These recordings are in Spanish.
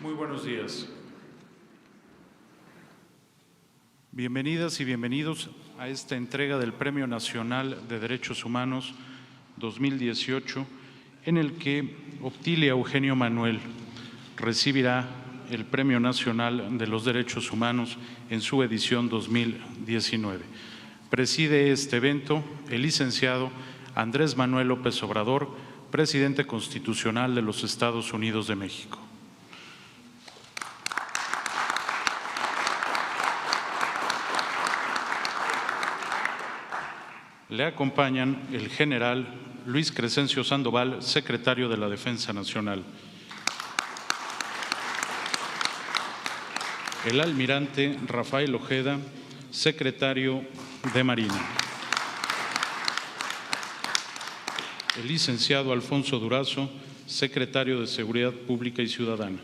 Muy buenos días. Bienvenidas y bienvenidos a esta entrega del Premio Nacional de Derechos Humanos 2018, en el que Obtilia Eugenio Manuel recibirá el Premio Nacional de los Derechos Humanos en su edición 2019. Preside este evento el licenciado Andrés Manuel López Obrador, presidente constitucional de los Estados Unidos de México. Le acompañan el general Luis Crescencio Sandoval, secretario de la Defensa Nacional, el almirante Rafael Ojeda, secretario de Marina, el licenciado Alfonso Durazo, secretario de Seguridad Pública y Ciudadana,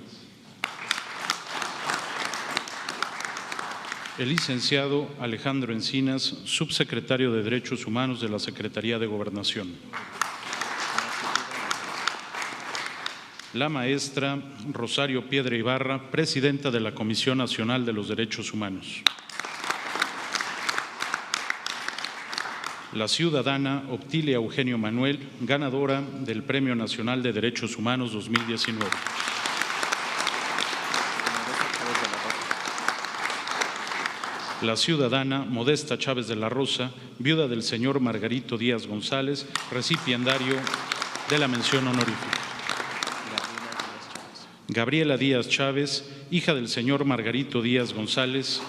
el licenciado Alejandro Encinas, subsecretario de Derechos Humanos de la Secretaría de Gobernación, la maestra Rosario Piedra Ibarra, presidenta de la Comisión Nacional de los Derechos Humanos, la ciudadana Obtilia Eugenio Manuel, ganadora del Premio Nacional de Derechos Humanos 2019. La ciudadana Modesta Chávez de la Rosa, viuda del señor Margarito Díaz González, recipiendario de la mención honorífica. Gabriela Díaz Chávez, hija del señor Margarito Díaz González,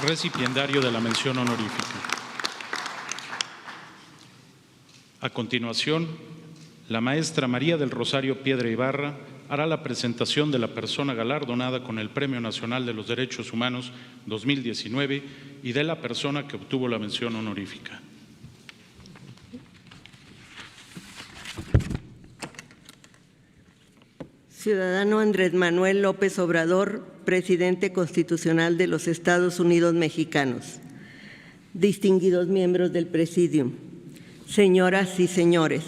recipiendario de la mención honorífica. A continuación, la maestra María del Rosario Piedra Ibarra hará la presentación de la persona galardonada con el Premio Nacional de los Derechos Humanos 2019 y de la persona que obtuvo la mención honorífica. Ciudadano Andrés Manuel López Obrador, presidente constitucional de los Estados Unidos mexicanos. Distinguidos miembros del Presidium, señoras y señores,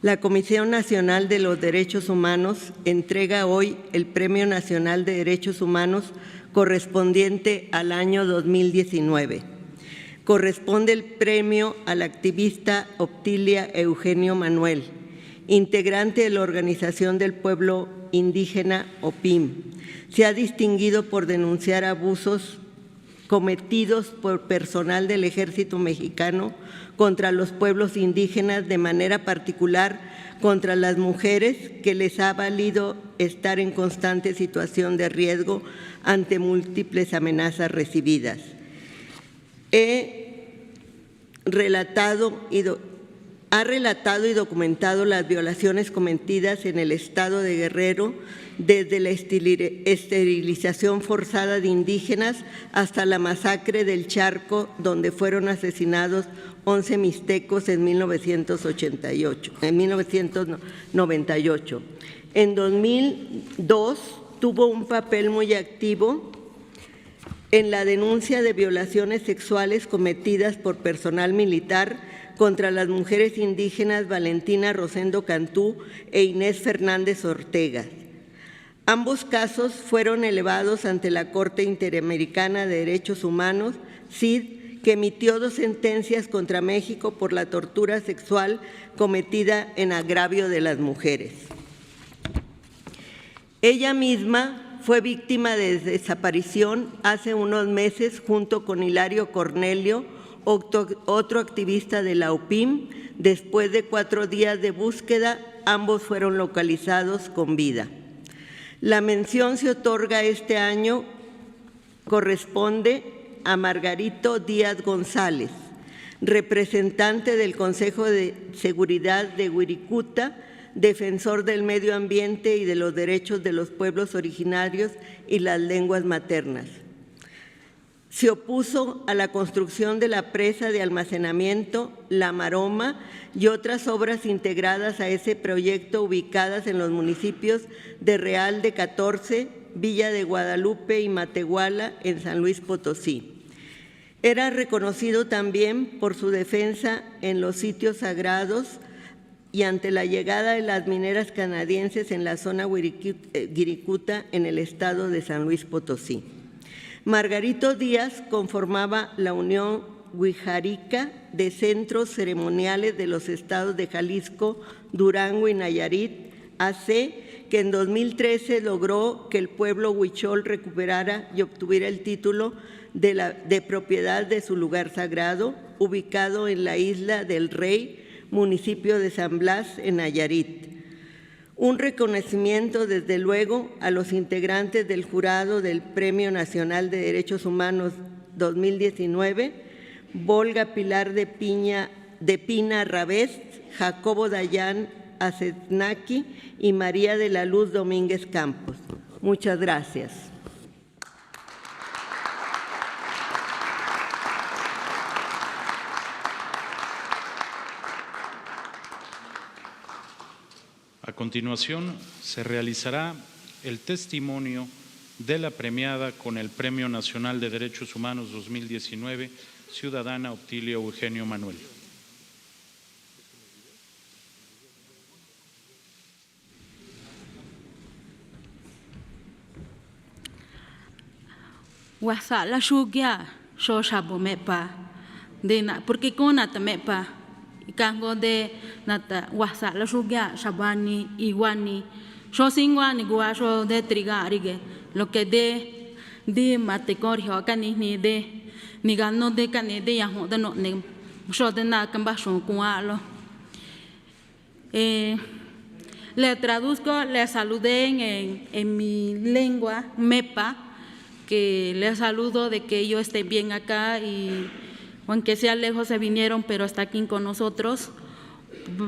la Comisión Nacional de los Derechos Humanos entrega hoy el Premio Nacional de Derechos Humanos correspondiente al año 2019. Corresponde el premio al activista Obtilia Eugenio Manuel, integrante de la Organización del Pueblo Indígena OPIM. Se ha distinguido por denunciar abusos cometidos por personal del Ejército Mexicano contra los pueblos indígenas, de manera particular contra las mujeres, que les ha valido estar en constante situación de riesgo ante múltiples amenazas recibidas. Ha relatado y documentado las violaciones cometidas en el estado de Guerrero, desde la esterilización forzada de indígenas hasta la masacre del Charco, donde fueron asesinados 11 mixtecos en 1998. En 2002 tuvo un papel muy activo en la denuncia de violaciones sexuales cometidas por personal militar contra las mujeres indígenas Valentina Rosendo Cantú e Inés Fernández Ortega. Ambos casos fueron elevados ante la Corte Interamericana de Derechos Humanos, CID, que emitió 2 sentencias contra México por la tortura sexual cometida en agravio de las mujeres. Ella misma fue víctima de desaparición hace unos meses junto con Hilario Cornelio, otro activista de la OPIM. Después de 4 días de búsqueda, ambos fueron localizados con vida. La mención se otorga este año, corresponde a Margarito Díaz González, representante del Consejo de Seguridad de Wirikuta, defensor del medio ambiente y de los derechos de los pueblos originarios y las lenguas maternas. Se opuso a la construcción de la presa de almacenamiento La Maroma y otras obras integradas a ese proyecto ubicadas en los municipios de Real de 14, Villa de Guadalupe y Matehuala en San Luis Potosí. Era reconocido también por su defensa en los sitios sagrados y ante la llegada de las mineras canadienses en la zona Wirikuta, en el estado de San Luis Potosí. Margarito Díaz conformaba la Unión Wixárika de Centros Ceremoniales de los estados de Jalisco, Durango y Nayarit, AC, que en 2013 logró que el pueblo huichol recuperara y obtuviera el título de propiedad de su lugar sagrado, ubicado en la Isla del Rey, municipio de San Blas, en Nayarit. Un reconocimiento, desde luego, a los integrantes del jurado del Premio Nacional de Derechos Humanos 2019, Volga Pilar de Pina Rabés, Jacobo Dayan Azetnaki y María de la Luz Domínguez Campos. Muchas gracias. A continuación, se realizará el testimonio de la premiada con el Premio Nacional de Derechos Humanos 2019, ciudadana Obtilia Eugenio Manuel. Wasa la shugya shosha bomepa de na porque con nata mepa ikango de nata wasa la shugya shabani iwani shosingwani guasho de trigarige lo que de matecorio cani ni de ni gano de cani de yaho de no ne sho de na cambasho cualo le traduzco, le saludé en mi lengua mepa, que les saludo de que ellos estén bien acá y aunque sea lejos se vinieron, pero está aquí con nosotros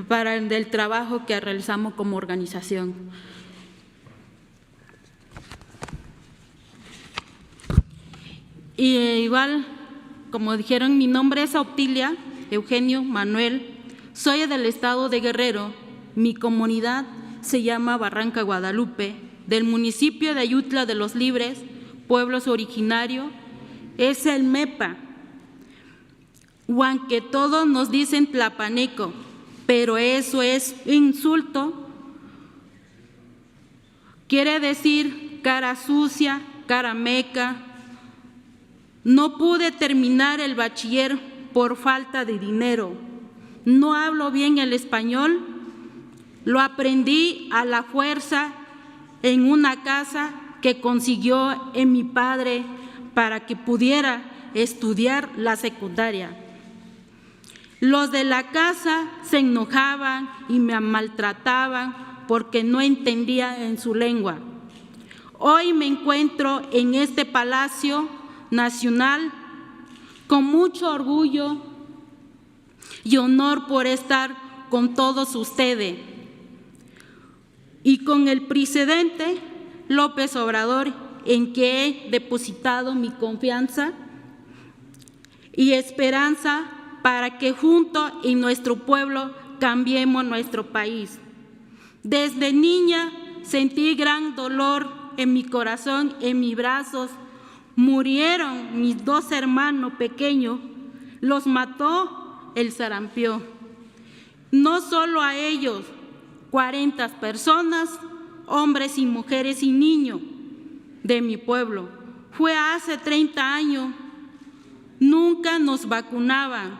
para el trabajo que realizamos como organización. Y igual, como dijeron, mi nombre es Obtilia Eugenio Manuel, soy del estado de Guerrero, mi comunidad se llama Barranca Guadalupe, del municipio de Ayutla de los Libres, pueblos originario, es el MEPA. Aunque todos nos dicen tlapaneco, pero eso es insulto. Quiere decir cara sucia, cara meca. No pude terminar el bachiller por falta de dinero. No hablo bien el español. Lo aprendí a la fuerza en una casa que consiguió en mi padre para que pudiera estudiar la secundaria. Los de la casa se enojaban y me maltrataban porque no entendía en su lengua. Hoy me encuentro en este Palacio Nacional con mucho orgullo y honor por estar con todos ustedes y con el presidente López Obrador, en que he depositado mi confianza y esperanza para que juntos en nuestro pueblo cambiemos nuestro país. Desde niña sentí gran dolor en mi corazón, en mis brazos. Murieron mis dos hermanos pequeños, los mató el sarampión. No solo a ellos, 40 personas, hombres y mujeres y niños de mi pueblo. Fue hace 30 años, nunca nos vacunaban,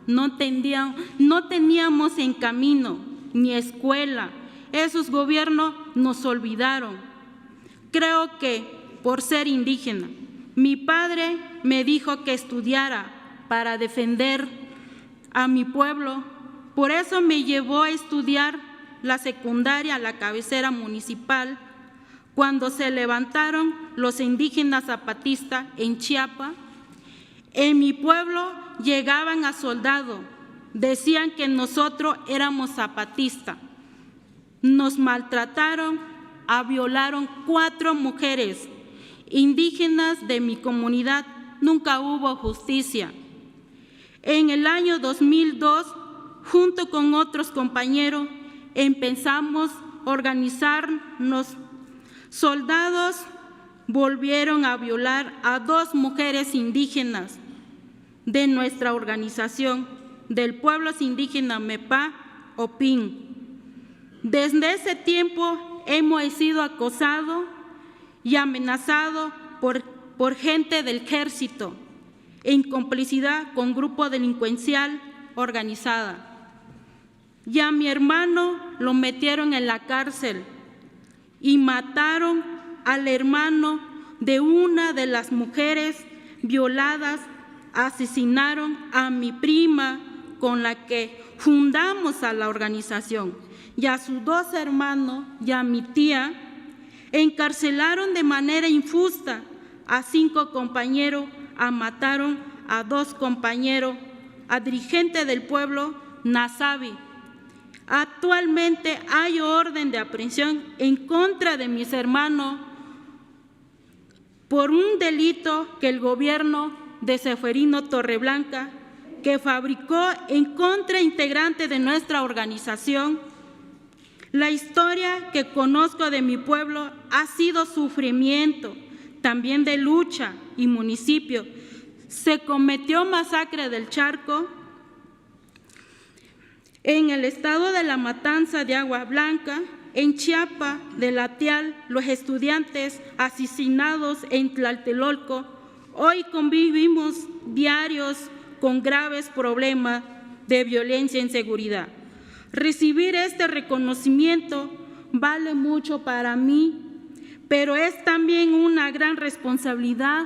no teníamos en camino ni escuela. Esos gobiernos nos olvidaron. Creo que por ser indígena, mi padre me dijo que estudiara para defender a mi pueblo. Por eso me llevó a estudiar la secundaria a la cabecera municipal. Cuando se levantaron los indígenas zapatistas en Chiapas, en mi pueblo llegaban a soldados, decían que nosotros éramos zapatistas. Nos maltrataron, violaron 4 mujeres indígenas de mi comunidad. Nunca hubo justicia. En el año 2002, junto con otros compañeros, empezamos a organizarnos. Soldados volvieron a violar a 2 mujeres indígenas de nuestra organización, del pueblo indígena MEPA, OPIN. Desde ese tiempo hemos sido acosados y amenazados por gente del ejército en complicidad con grupo delincuencial organizada. Y a mi hermano lo metieron en la cárcel y mataron al hermano de una de las mujeres violadas, asesinaron a mi prima con la que fundamos a la organización y a sus dos hermanos y a mi tía. Encarcelaron de manera injusta a 5 compañeros, mataron a 2 compañeros, a dirigente del pueblo, Nasabi. Actualmente hay orden de aprehensión en contra de mis hermanos por un delito que el gobierno de Zeferino Torreblanca, que fabricó en contra integrante de nuestra organización. La historia que conozco de mi pueblo ha sido sufrimiento, también de lucha y municipio. Se cometió masacre del Charco. En el estado de La Matanza de Agua Blanca, en Chiapas de Latial, los estudiantes asesinados en Tlatelolco. Hoy convivimos diarios con graves problemas de violencia e inseguridad. Recibir este reconocimiento vale mucho para mí, pero es también una gran responsabilidad.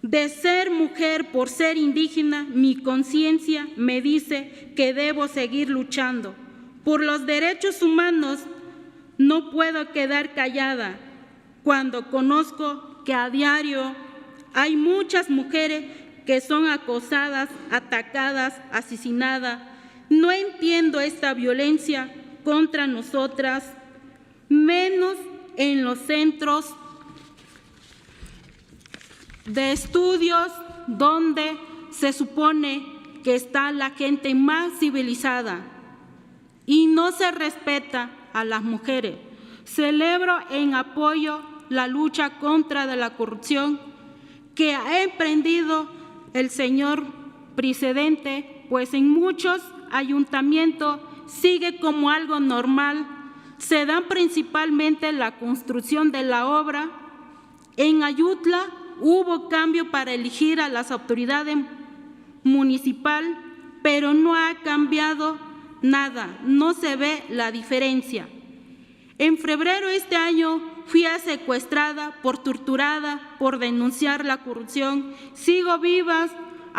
De ser mujer por ser indígena, mi conciencia me dice que debo seguir luchando. Por los derechos humanos no puedo quedar callada cuando conozco que a diario hay muchas mujeres que son acosadas, atacadas, asesinadas. No entiendo esta violencia contra nosotras, menos en los centros de estudios donde se supone que está la gente más civilizada y no se respeta a las mujeres. Celebro en apoyo la lucha contra la corrupción que ha emprendido el señor presidente, pues en muchos ayuntamientos sigue como algo normal. Se da principalmente la construcción de la obra. En Ayutla hubo cambio para elegir a las autoridades municipales, pero no ha cambiado nada, no se ve la diferencia. En febrero de este año fui secuestrada, torturada por denunciar la corrupción. Sigo viva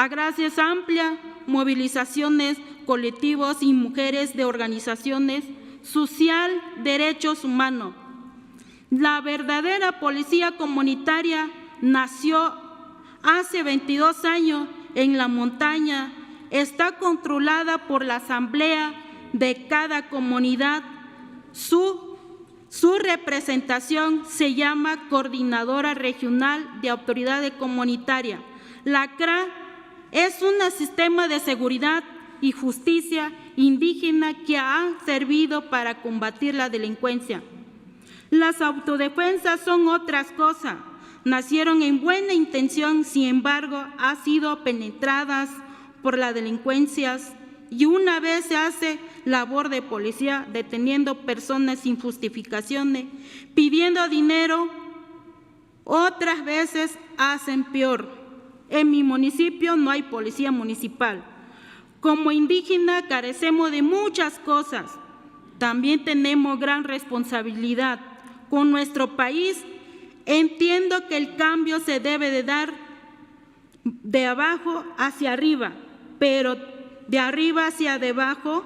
gracias a amplias movilizaciones colectivos y mujeres de organizaciones social, derechos humanos. La verdadera policía comunitaria nació hace 22 años en la montaña, está controlada por la asamblea de cada comunidad. Su representación se llama Coordinadora Regional de Autoridades Comunitarias. La CRA es un sistema de seguridad y justicia indígena que ha servido para combatir la delincuencia. Las autodefensas son otras cosas. Nacieron en buena intención, sin embargo, han sido penetradas por la delincuencia y una vez se hace labor de policía deteniendo personas sin justificaciones, pidiendo dinero, otras veces hacen peor. En mi municipio no hay policía municipal. Como indígena carecemos de muchas cosas. También tenemos gran responsabilidad con nuestro país. Entiendo que el cambio se debe de dar de abajo hacia arriba, pero de arriba hacia debajo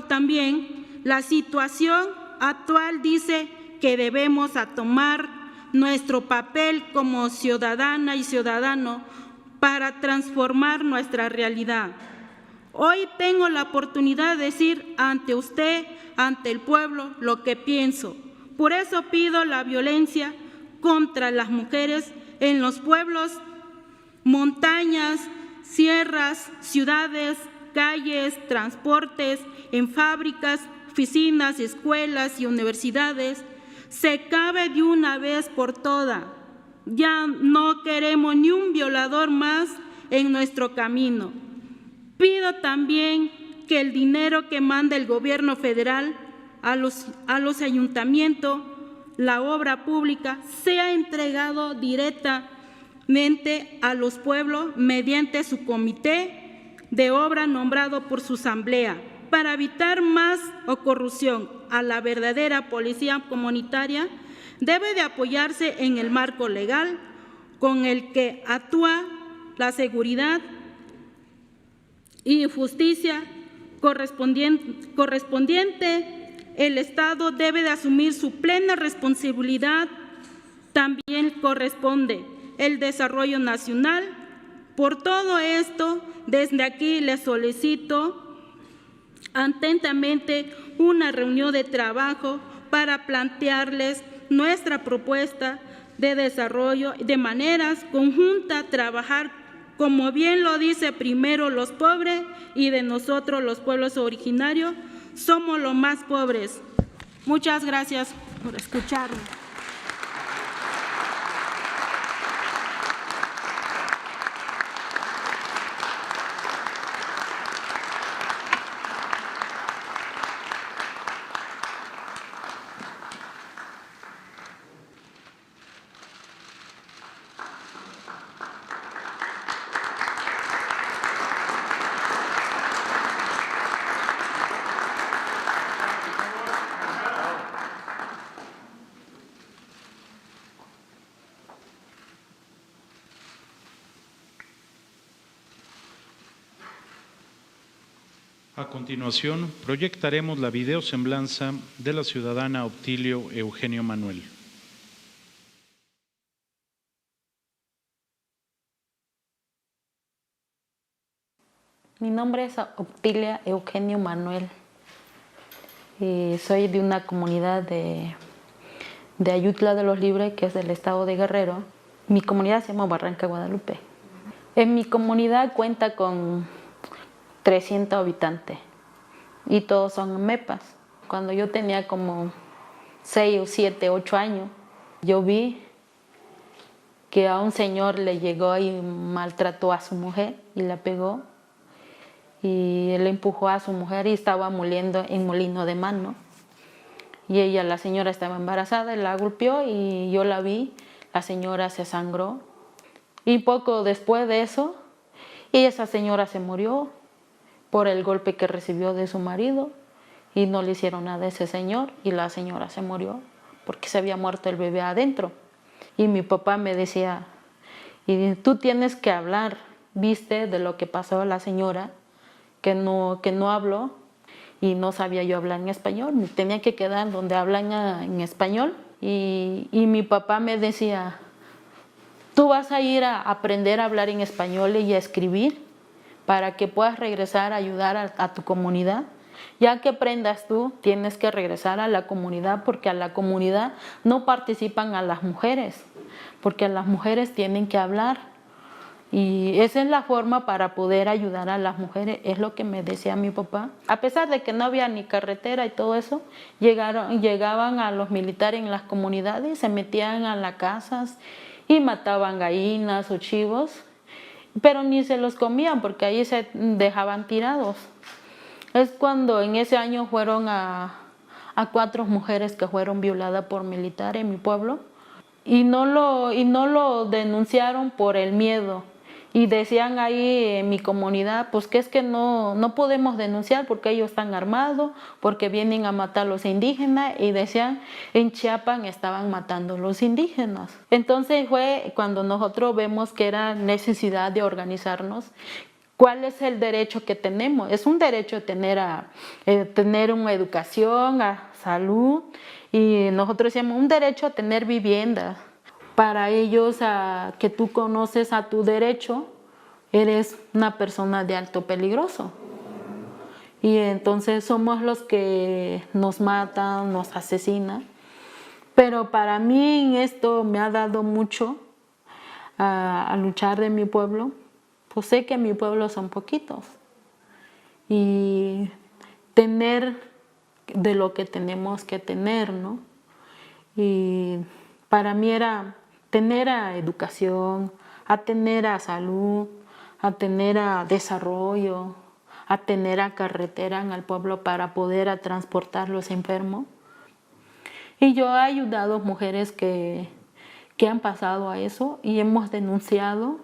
también. La situación actual dice que debemos tomar nuestro papel como ciudadana y ciudadano para transformar nuestra realidad. Hoy tengo la oportunidad de decir ante usted, ante el pueblo, lo que pienso. Por eso pido la violencia contra las mujeres en los pueblos, montañas, sierras, ciudades, calles, transportes, en fábricas, oficinas, escuelas y universidades. Se acabe de una vez por todas. Ya no queremos ni un violador más en nuestro camino. Pido también que el dinero que manda el gobierno federal a los ayuntamientos, la obra pública, sea entregado directamente a los pueblos mediante su comité de obra nombrado por su asamblea. Para evitar más o corrupción a la verdadera policía comunitaria, debe de apoyarse en el marco legal con el que actúa la seguridad y justicia correspondiente. El Estado debe de asumir su plena responsabilidad. También corresponde el desarrollo nacional. Por todo esto, desde aquí les solicito atentamente una reunión de trabajo para plantearles nuestra propuesta de desarrollo de maneras conjuntas, trabajar, como bien lo dice primero los pobres y de nosotros los pueblos originarios, somos los más pobres. Muchas gracias por escucharme. A continuación, proyectaremos la videosemblanza de la ciudadana Obtilio Eugenio Manuel. Mi nombre es Obtilia Eugenio Manuel. Soy de una comunidad de Ayutla de los Libres, que es del estado de Guerrero. Mi comunidad se llama Barranca Guadalupe. En mi comunidad cuenta con 300 habitantes y todos son mepas. Cuando yo tenía como 6 o 7, 8 años, yo vi que a un señor le llegó y maltrató a su mujer y la pegó. Y él empujó a su mujer y estaba moliendo en molino de mano. Y ella, la señora, estaba embarazada, la golpeó y yo la vi, la señora se sangró. Y poco después de eso, esa señora se murió por el golpe que recibió de su marido y no le hicieron nada a ese señor y la señora se murió porque se había muerto el bebé adentro. Y mi papá me decía, y tú tienes que hablar, viste, de lo que pasó a la señora, que no habló y no sabía yo hablar en español, me tenía que quedar donde hablan en español y mi papá me decía, tú vas a ir a aprender a hablar en español y a escribir para que puedas regresar a ayudar a tu comunidad. Ya que aprendas tú, tienes que regresar a la comunidad porque a la comunidad no participan a las mujeres, porque las mujeres tienen que hablar. Y esa es la forma para poder ayudar a las mujeres, es lo que me decía mi papá. A pesar de que no había ni carretera y todo eso, llegaban a los militares en las comunidades, se metían a las casas y mataban gallinas o chivos, pero ni se los comían porque ahí se dejaban tirados. Es cuando en ese año fueron a 4 mujeres que fueron violadas por militares en mi pueblo y no lo denunciaron por el miedo. Y decían ahí en mi comunidad, pues que es que no podemos denunciar porque ellos están armados, porque vienen a matar a los indígenas, y decían, en Chiapas estaban matando a los indígenas. Entonces fue cuando nosotros vemos que era necesidad de organizarnos. ¿Cuál es el derecho que tenemos? Es un derecho tener una educación, a salud, y nosotros decíamos un derecho a tener vivienda. Para ellos, que tú conoces a tu derecho, eres una persona de alto peligroso. Y entonces somos los que nos matan, nos asesinan. Pero para mí esto me ha dado mucho a luchar de mi pueblo. Pues sé que mi pueblo son poquitos. Y tener de lo que tenemos que tener, ¿no? Y para mí era tener a educación, a tener a salud, a tener a desarrollo, a tener a carretera en el pueblo para poder a transportar los enfermos. Y yo he ayudado a mujeres que han pasado a eso y hemos denunciado.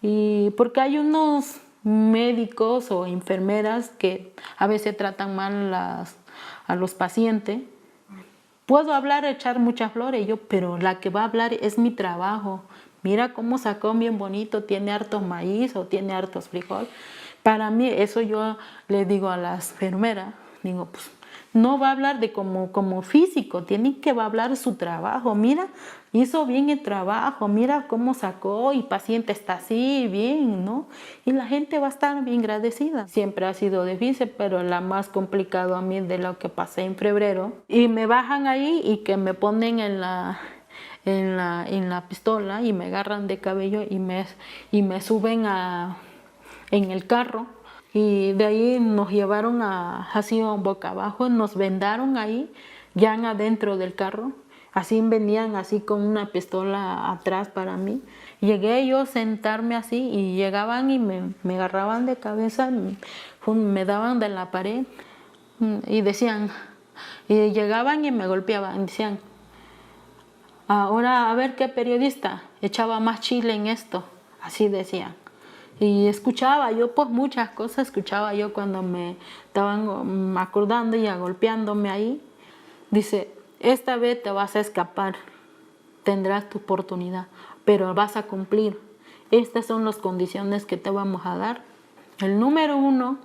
Y porque hay unos médicos o enfermeras que a veces tratan mal a los pacientes. Puedo hablar, echar muchas flores, pero la que va a hablar es mi trabajo. Mira cómo sacó bien bonito, tiene hartos maíz o tiene hartos frijol. Para mí, eso yo le digo a las enfermeras, digo, pues no va a hablar de como físico, tiene que va a hablar de su trabajo. Mira, hizo bien el trabajo, mira cómo sacó y paciente está así, bien, ¿no? Y la gente va a estar bien agradecida. Siempre ha sido difícil, pero la más complicado a mí de lo que pasé en febrero. Y me bajan ahí y que me ponen en la pistola y me agarran de cabello y me suben en el carro. Y de ahí nos llevaron así boca abajo, nos vendaron ahí, ya adentro del carro. Así venían así con una pistola atrás para mí. Llegué yo a sentarme así y llegaban y me agarraban de cabeza, me daban de la pared y decían, y llegaban y me golpeaban, decían, ahora a ver qué periodista echaba más chile en esto, así decían. Y escuchaba yo, pues muchas cosas escuchaba yo cuando me estaban acordando y golpeándome ahí. Dice, esta vez te vas a escapar, tendrás tu oportunidad, pero vas a cumplir. Estas son las condiciones que te vamos a dar. El número 1,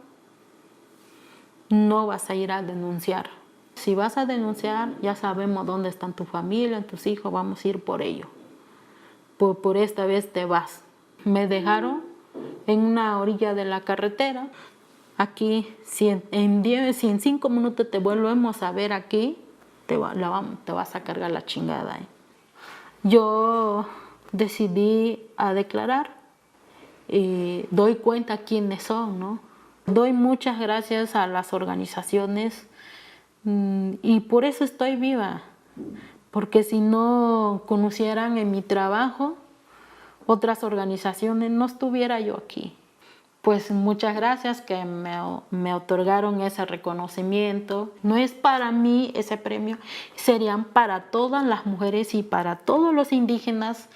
no vas a ir a denunciar. Si vas a denunciar, ya sabemos dónde están tu familia, tus hijos, vamos a ir por ello. Por esta vez te vas. Me dejaron en una orilla de la carretera. Aquí, si en 5 minutos te volvemos a ver aquí, te vas a cargar la chingada. Yo decidí a declarar y doy cuenta quiénes son, ¿no? Doy muchas gracias a las organizaciones y por eso estoy viva, porque si no conocieran en mi trabajo, otras organizaciones, no estuviera yo aquí. Pues muchas gracias que me otorgaron ese reconocimiento. No es para mí ese premio, serían para todas las mujeres y para todos los indígenas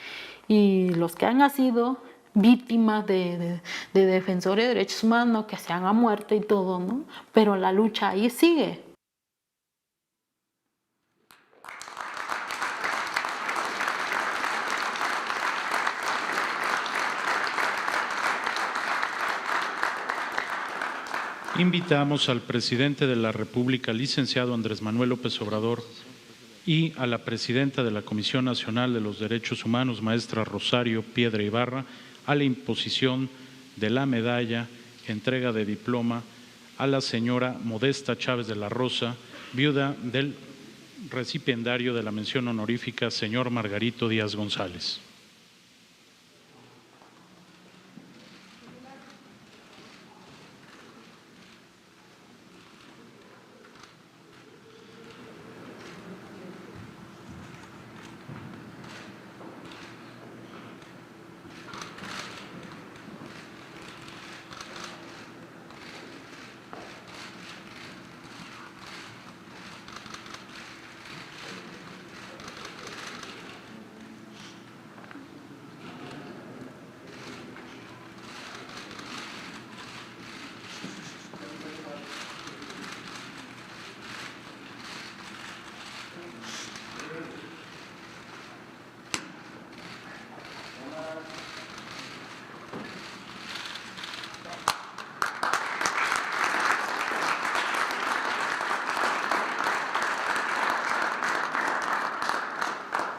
y los que han sido víctimas de defensores de derechos humanos, que se han muerto y todo, ¿no? Pero la lucha ahí sigue. Invitamos al presidente de la República, licenciado Andrés Manuel López Obrador, y a la presidenta de la Comisión Nacional de los Derechos Humanos, maestra Rosario Piedra Ibarra, a la imposición de la medalla, entrega de diploma a la señora Modesta Chávez de la Rosa, viuda del recipiendario de la mención honorífica, señor Margarito Díaz González.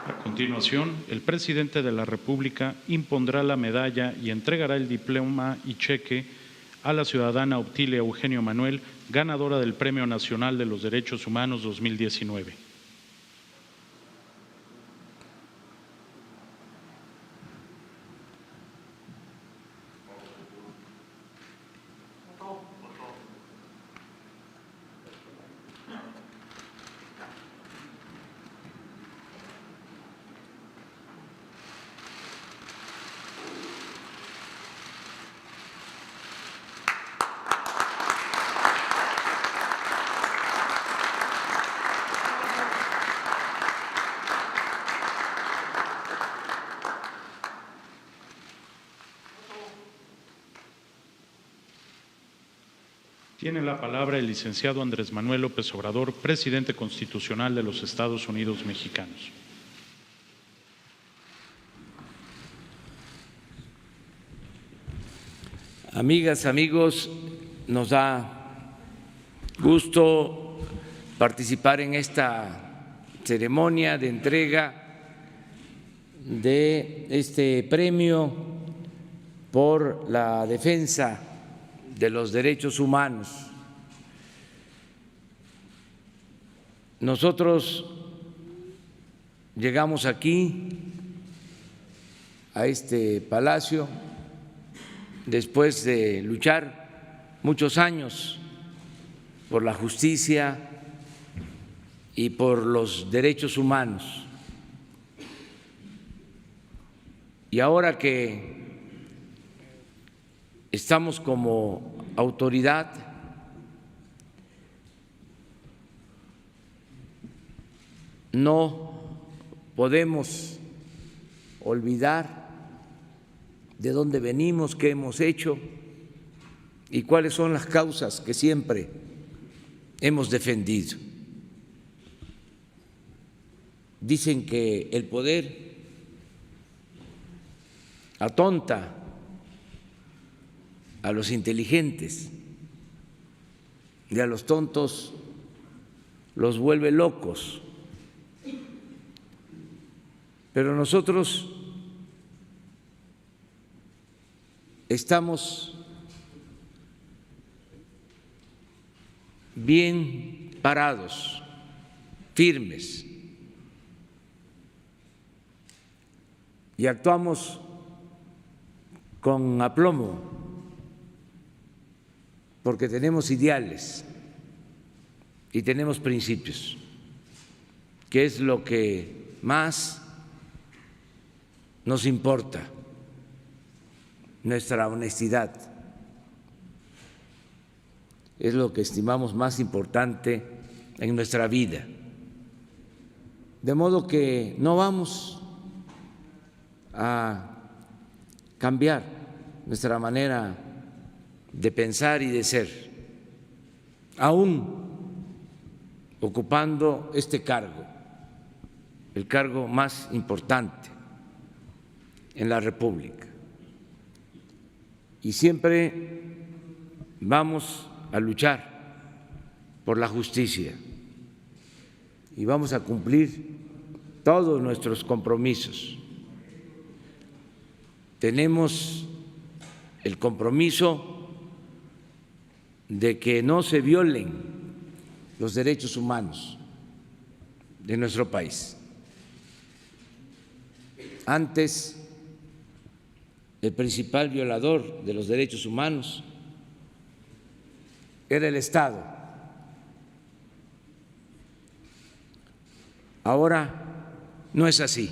A continuación, el presidente de la República impondrá la medalla y entregará el diploma y cheque a la ciudadana Obtilia Eugenio Manuel, ganadora del Premio Nacional de los Derechos Humanos 2019. Tiene la palabra el licenciado Andrés Manuel López Obrador, presidente constitucional de los Estados Unidos mexicanos. Amigas, amigos, nos da gusto participar en esta ceremonia de entrega de este premio por la defensa de los derechos humanos. Nosotros llegamos aquí, a este palacio, después de luchar muchos años por la justicia y por los derechos humanos. Y ahora que estamos como autoridad, no podemos olvidar de dónde venimos, qué hemos hecho y cuáles son las causas que siempre hemos defendido. Dicen que el poder atonta a los inteligentes y a los tontos los vuelve locos. Pero nosotros estamos bien parados, firmes, y actuamos con aplomo porque tenemos ideales y tenemos principios, que es lo que más nos importa. Nuestra honestidad es lo que estimamos más importante en nuestra vida. De modo que no vamos a cambiar nuestra manera de pensar y de ser, aún ocupando este cargo, el cargo más importante en la República. Y siempre vamos a luchar por la justicia y vamos a cumplir todos nuestros compromisos. Tenemos el compromiso de que no se violen los derechos humanos de nuestro país. Antes, el principal violador de los derechos humanos era el Estado. Ahora no es así,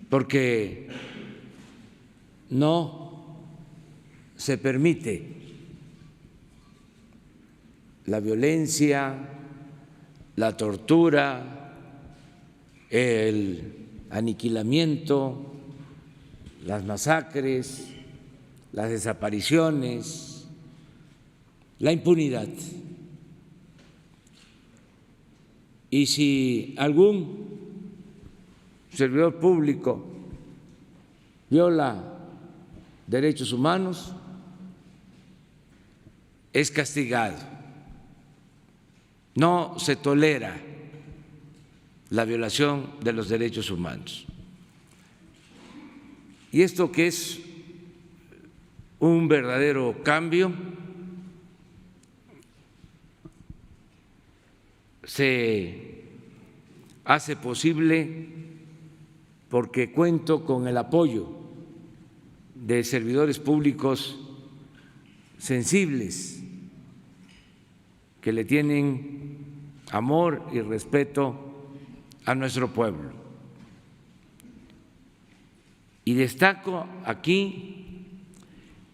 porque no se permite la violencia, la tortura, el aniquilamiento, las masacres, las desapariciones, la impunidad. Y si algún servidor público viola derechos humanos, es castigado. No se tolera la violación de los derechos humanos. Y esto que es un verdadero cambio se hace posible porque cuento con el apoyo de servidores públicos sensibles que le tienen amor y respeto a nuestro pueblo. Y destaco aquí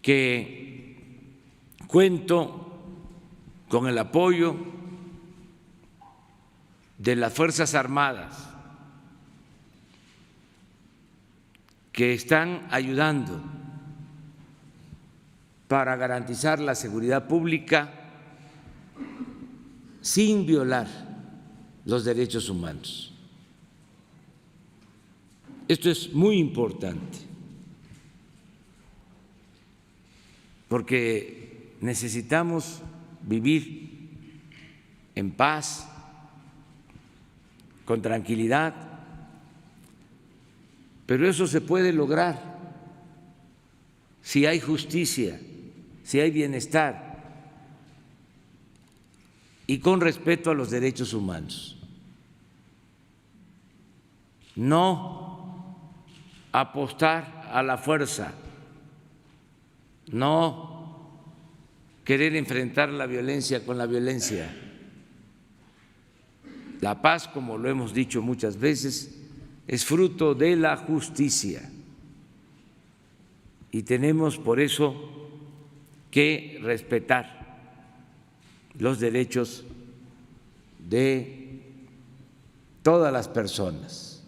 que cuento con el apoyo de las Fuerzas Armadas, que están ayudando para garantizar la seguridad pública sin violar los derechos humanos. Esto es muy importante porque necesitamos vivir en paz, con tranquilidad, pero eso se puede lograr si hay justicia, si hay bienestar y con respeto a los derechos humanos. No apostar a la fuerza, no querer enfrentar la violencia con la violencia. La paz, como lo hemos dicho muchas veces, es fruto de la justicia y tenemos por eso que respetar los derechos de todas las personas.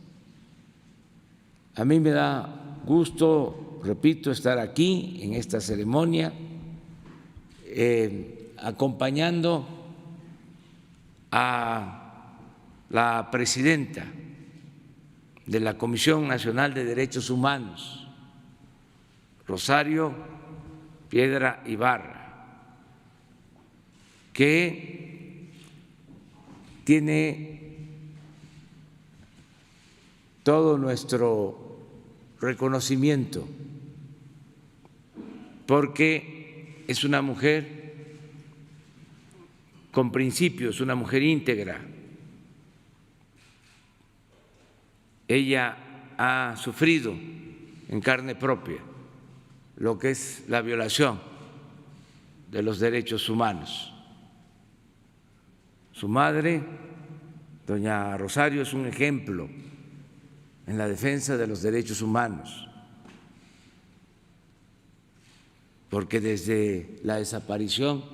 A mí me da gusto, repito, estar aquí en esta ceremonia acompañando a la presidenta de la Comisión Nacional de Derechos Humanos, Rosario Piedra Ibarra, que tiene todo nuestro reconocimiento porque es una mujer con principios, una mujer íntegra. Ella ha sufrido en carne propia lo que es la violación de los derechos humanos. Su madre, doña Rosario, es un ejemplo en la defensa de los derechos humanos, porque desde la desaparición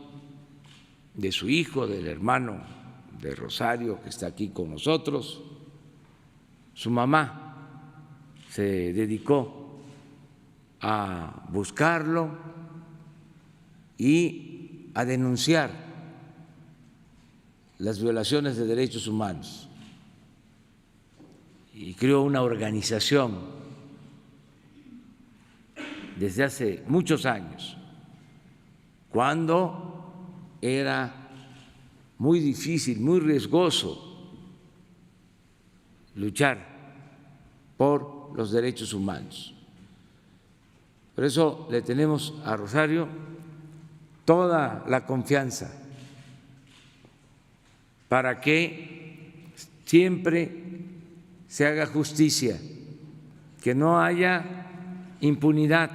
de su hijo, del hermano de Rosario, que está aquí con nosotros, su mamá se dedicó a buscarlo y a denunciar las violaciones de derechos humanos y creó una organización desde hace muchos años, cuando era muy difícil, muy riesgoso luchar por los derechos humanos. Por eso le tenemos a Rosario toda la confianza para que siempre se haga justicia, que no haya impunidad,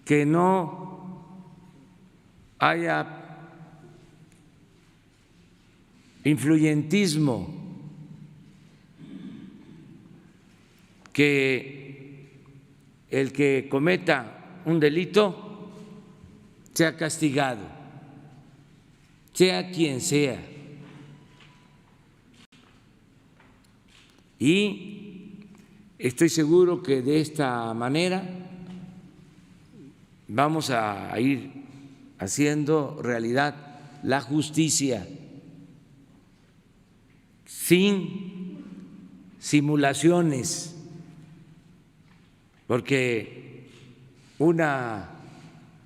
que no haya influyentismo, que el que cometa un delito sea castigado, sea quien sea. Y estoy seguro que de esta manera vamos a ir haciendo realidad la justicia sin simulaciones, porque una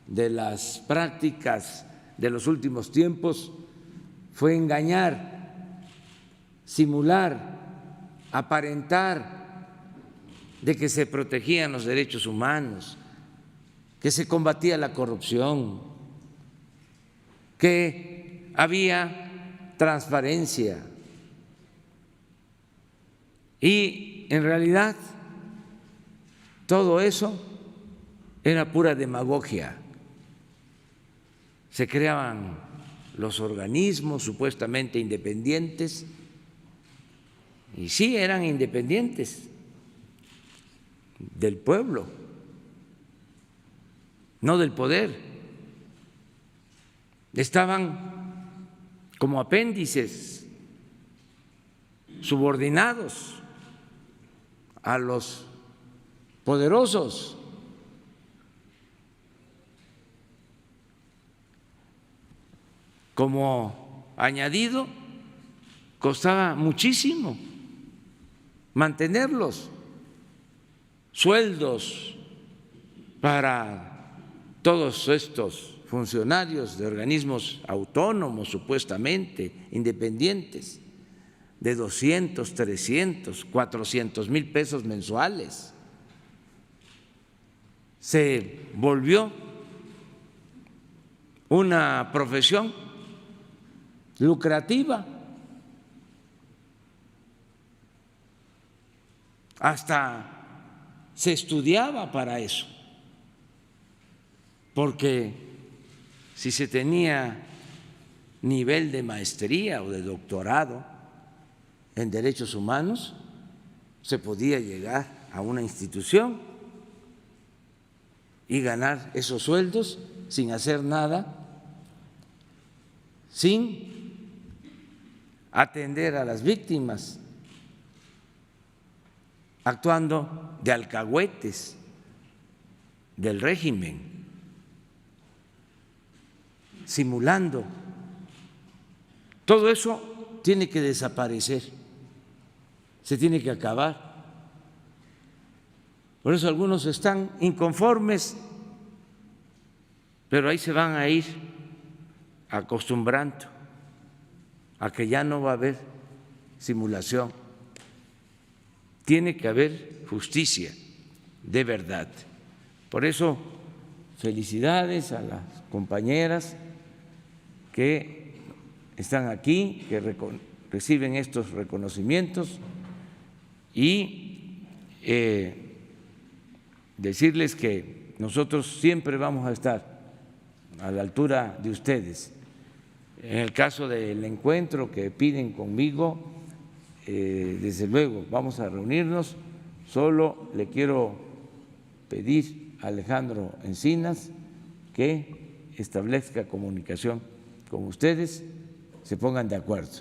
de las prácticas de los últimos tiempos fue engañar, simular, aparentar de que se protegían los derechos humanos, que se combatía la corrupción, que había transparencia. Y en realidad todo eso era pura demagogia. Se creaban los organismos supuestamente independientes, y sí eran independientes del pueblo, no del poder. Estaban como apéndices, subordinados a los poderosos, como añadido costaba muchísimo mantenerlos, sueldos para todos estos funcionarios de organismos autónomos supuestamente independientes de 200, 300, 400 mil pesos mensuales. Se volvió una profesión lucrativa. Hasta se estudiaba para eso, porque si se tenía nivel de maestría o de doctorado en derechos humanos, se podía llegar a una institución y ganar esos sueldos sin hacer nada, sin atender a las víctimas, actuando de alcahuetes del régimen, simulando. Todo eso tiene que desaparecer, se tiene que acabar. Por eso algunos están inconformes, pero ahí se van a ir acostumbrando a que ya no va a haber simulación. Tiene que haber justicia de verdad. Por eso, felicidades a las compañeras que están aquí, que reciben estos reconocimientos, y decirles que nosotros siempre vamos a estar a la altura de ustedes. En el caso del encuentro que piden conmigo, desde luego vamos a reunirnos. Solo le quiero pedir a Alejandro Encinas que establezca comunicación con ustedes, se pongan de acuerdo.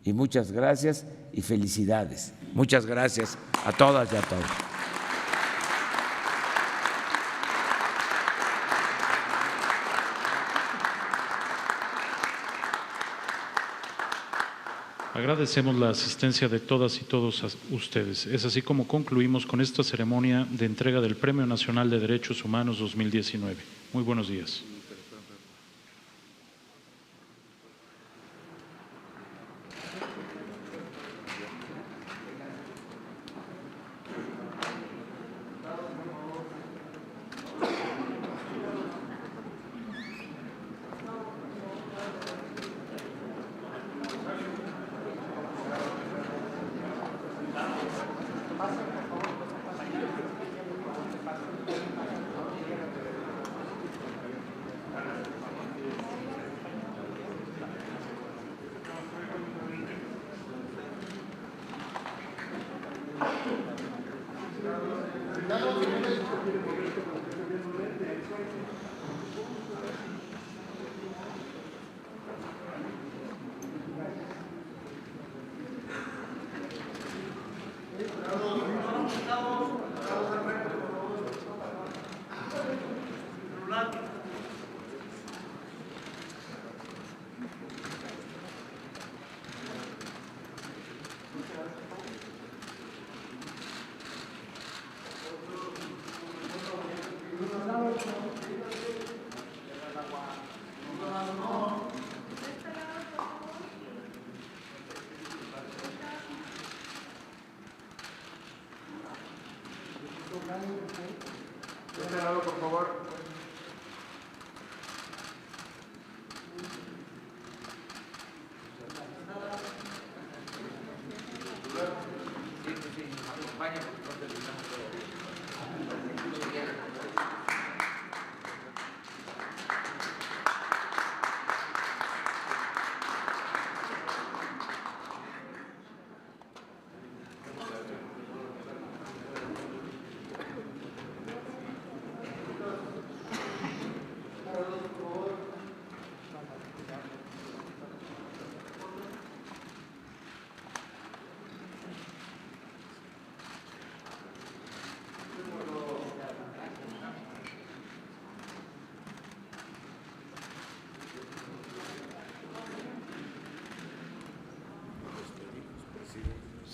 Y muchas gracias y felicidades. Muchas gracias a todas y a todos. Agradecemos la asistencia de todas y todos ustedes. Es así como concluimos con esta ceremonia de entrega del Premio Nacional de Derechos Humanos 2019. Muy buenos días. Por favor.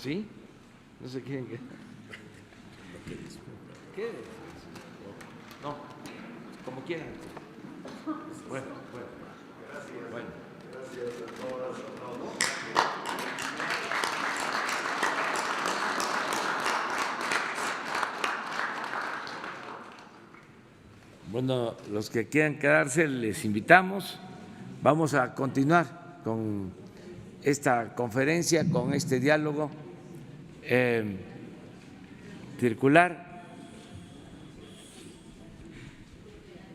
¿Sí? No se quieren quedar. ¿Qué? No, como quieran. Bueno. Gracias a todas. Bueno, los que quieran quedarse les invitamos. Vamos a continuar con esta conferencia, con este diálogo circular.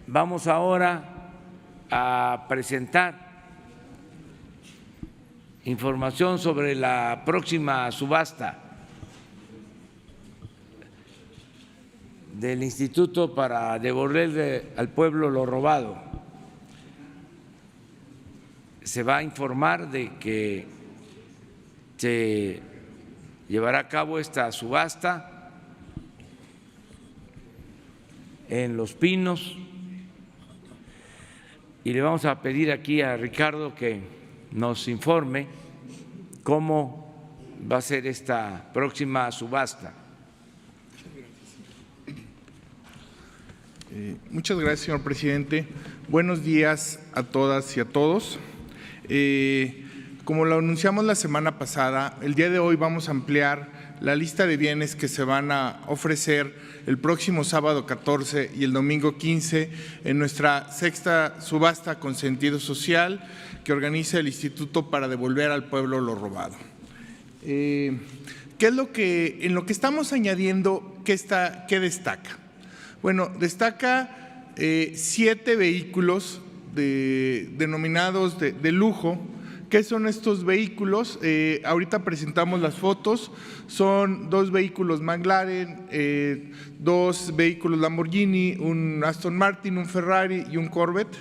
Vamos ahora a presentar información sobre la próxima subasta del Instituto para devolverle al pueblo lo robado. Se va a informar de que se llevará a cabo esta subasta en Los Pinos y le vamos a pedir aquí a Ricardo que nos informe cómo va a ser esta próxima subasta. Muchas gracias, señor presidente. Buenos días a todas y a todos. Como lo anunciamos la semana pasada, el día de hoy vamos a ampliar la lista de bienes que se van a ofrecer el próximo sábado 14 y el domingo 15 en nuestra sexta subasta con sentido social que organiza el Instituto para devolver al pueblo lo robado. ¿Qué es en lo que estamos añadiendo, qué destaca? Bueno, destaca 7 vehículos denominados de lujo. ¿Qué son estos vehículos? Ahorita presentamos las fotos. Son 2 vehículos McLaren, 2 vehículos Lamborghini, un Aston Martin, un Ferrari y un Corvette.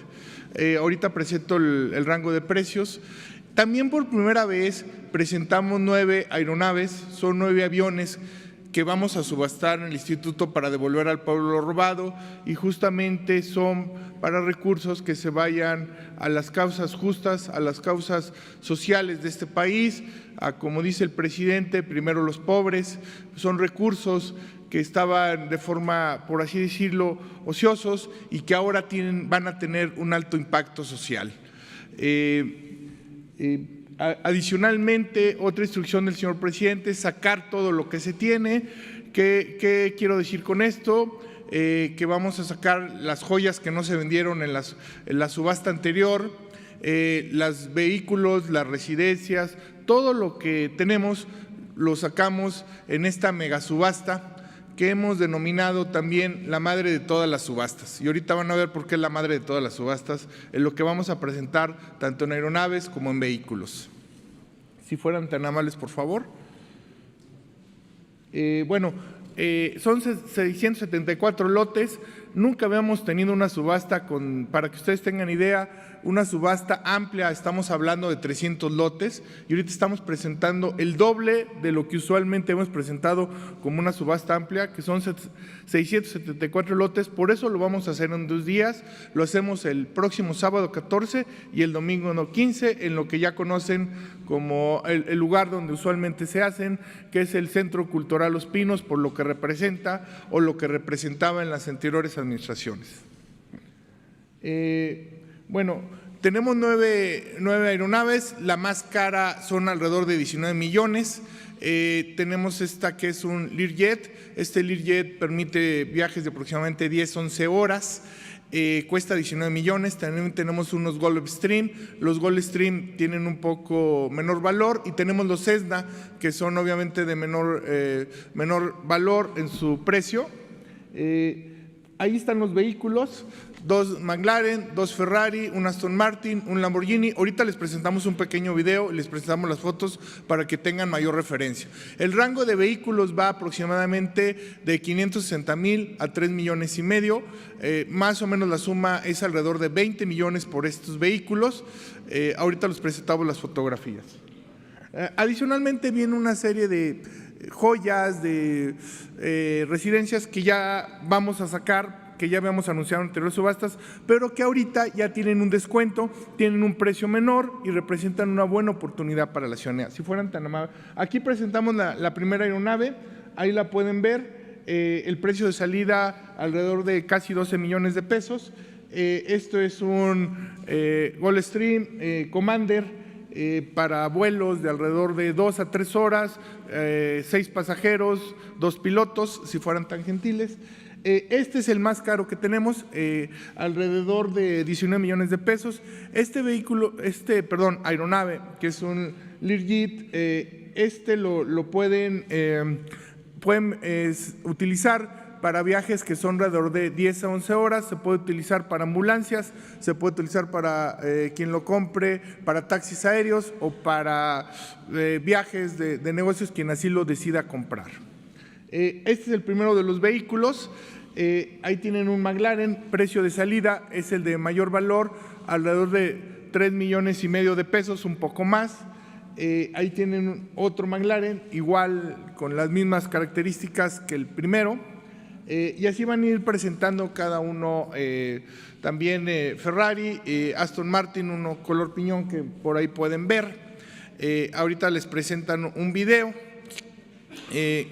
Ahorita presento el rango de precios. También por primera vez presentamos 9 aeronaves, son 9 aviones que vamos a subastar en el Instituto para devolver al pueblo lo robado y justamente son para recursos que se vayan a las causas justas, a las causas sociales de este país, a, como dice el presidente, primero los pobres. Son recursos que estaban de forma, por así decirlo, ociosos y que ahora van a tener un alto impacto social. Adicionalmente, otra instrucción del señor presidente es sacar todo lo que se tiene. ¿Qué quiero decir con esto? Que vamos a sacar las joyas que no se vendieron en la subasta anterior, los vehículos, las residencias, todo lo que tenemos lo sacamos en esta mega subasta que hemos denominado también la madre de todas las subastas. Y ahorita van a ver por qué es la madre de todas las subastas, en lo que vamos a presentar tanto en aeronaves como en vehículos. Si fueran tan amables, por favor. Son 674 lotes. Nunca habíamos tenido una subasta para que ustedes tengan idea, una subasta amplia, estamos hablando de 300 lotes y ahorita estamos presentando el doble de lo que usualmente hemos presentado como una subasta amplia, que son 674 lotes. Por eso lo vamos a hacer en 2 días, lo hacemos el próximo sábado 14 y el domingo 15, en lo que ya conocen como el lugar donde usualmente se hacen, que es el Centro Cultural Los Pinos, por lo que representa o lo que representaba en las anteriores administraciones. Tenemos 9 aeronaves, la más cara son alrededor de 19 millones. Tenemos esta que es un Learjet. Este Learjet permite viajes de aproximadamente 10-11 horas. Cuesta 19 millones. También tenemos unos Gulfstream. Los Gulfstream tienen un poco menor valor y tenemos los Cessna, que son obviamente de menor valor en su precio. Ahí están los vehículos, 2 McLaren, 2 Ferrari, un Aston Martin, un Lamborghini. Ahorita les presentamos un pequeño video, les presentamos las fotos para que tengan mayor referencia. El rango de vehículos va aproximadamente de 560,000 a 3,5 millones. Más o menos la suma es alrededor de 20 millones por estos vehículos. Ahorita les presentamos las fotografías. Adicionalmente viene una serie de joyas, de residencias que ya vamos a sacar que ya habíamos anunciado en anteriores subastas, pero que ahorita ya tienen un descuento, tienen un precio menor y representan una buena oportunidad para la ciudadanía. Si fueran tan amables. Aquí presentamos la primera aeronave, ahí la pueden ver, el precio de salida alrededor de casi 12 millones de pesos. Esto es un Gulfstream Commander para vuelos de alrededor de 2 a 3 horas, 6 pasajeros, 2 pilotos, si fueran tan gentiles. Este es el más caro que tenemos, alrededor de 19 millones de pesos. Este vehículo, aeronave, que es un Learjet, lo pueden utilizar para viajes que son alrededor de 10 a 11 horas, se puede utilizar para ambulancias, se puede utilizar para quien lo compre, para taxis aéreos o para viajes de negocios, quien así lo decida comprar. Este es el primero de los vehículos, ahí tienen un McLaren, precio de salida es el de mayor valor, alrededor de 3 millones y medio de pesos, un poco más. Ahí tienen otro McLaren, igual con las mismas características que el primero. Y así van a ir presentando cada uno, también Ferrari, Aston Martin, uno color piñón que por ahí pueden ver. Ahorita les presentan un video.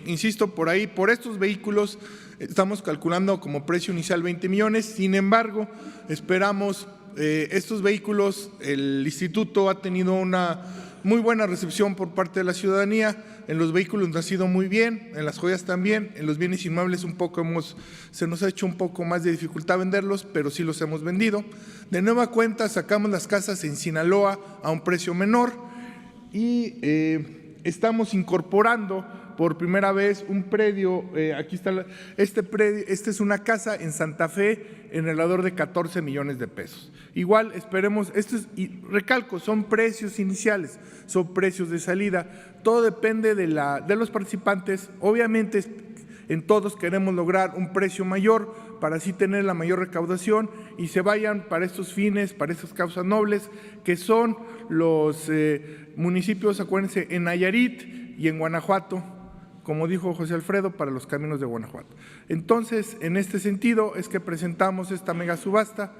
Insisto, por ahí, por estos vehículos estamos calculando como precio inicial 20 millones, sin embargo, esperamos estos vehículos, el instituto ha tenido una muy buena recepción por parte de la ciudadanía. En los vehículos nos ha ido muy bien, en las joyas también, en los bienes inmuebles se nos ha hecho un poco más de dificultad venderlos, pero sí los hemos vendido. De nueva cuenta sacamos las casas en Sinaloa a un precio menor y estamos incorporando por primera vez un predio, aquí está, esta es una casa en Santa Fe en alrededor de 14 millones de pesos. Igual esperemos, y recalco, son precios iniciales, son precios de salida, todo depende de los participantes. Obviamente en todos queremos lograr un precio mayor para así tener la mayor recaudación y se vayan para estos fines, para estas causas nobles, que son los municipios, acuérdense, en Nayarit y en Guanajuato, como dijo José Alfredo, para los caminos de Guanajuato. Entonces, en este sentido es que presentamos esta mega subasta.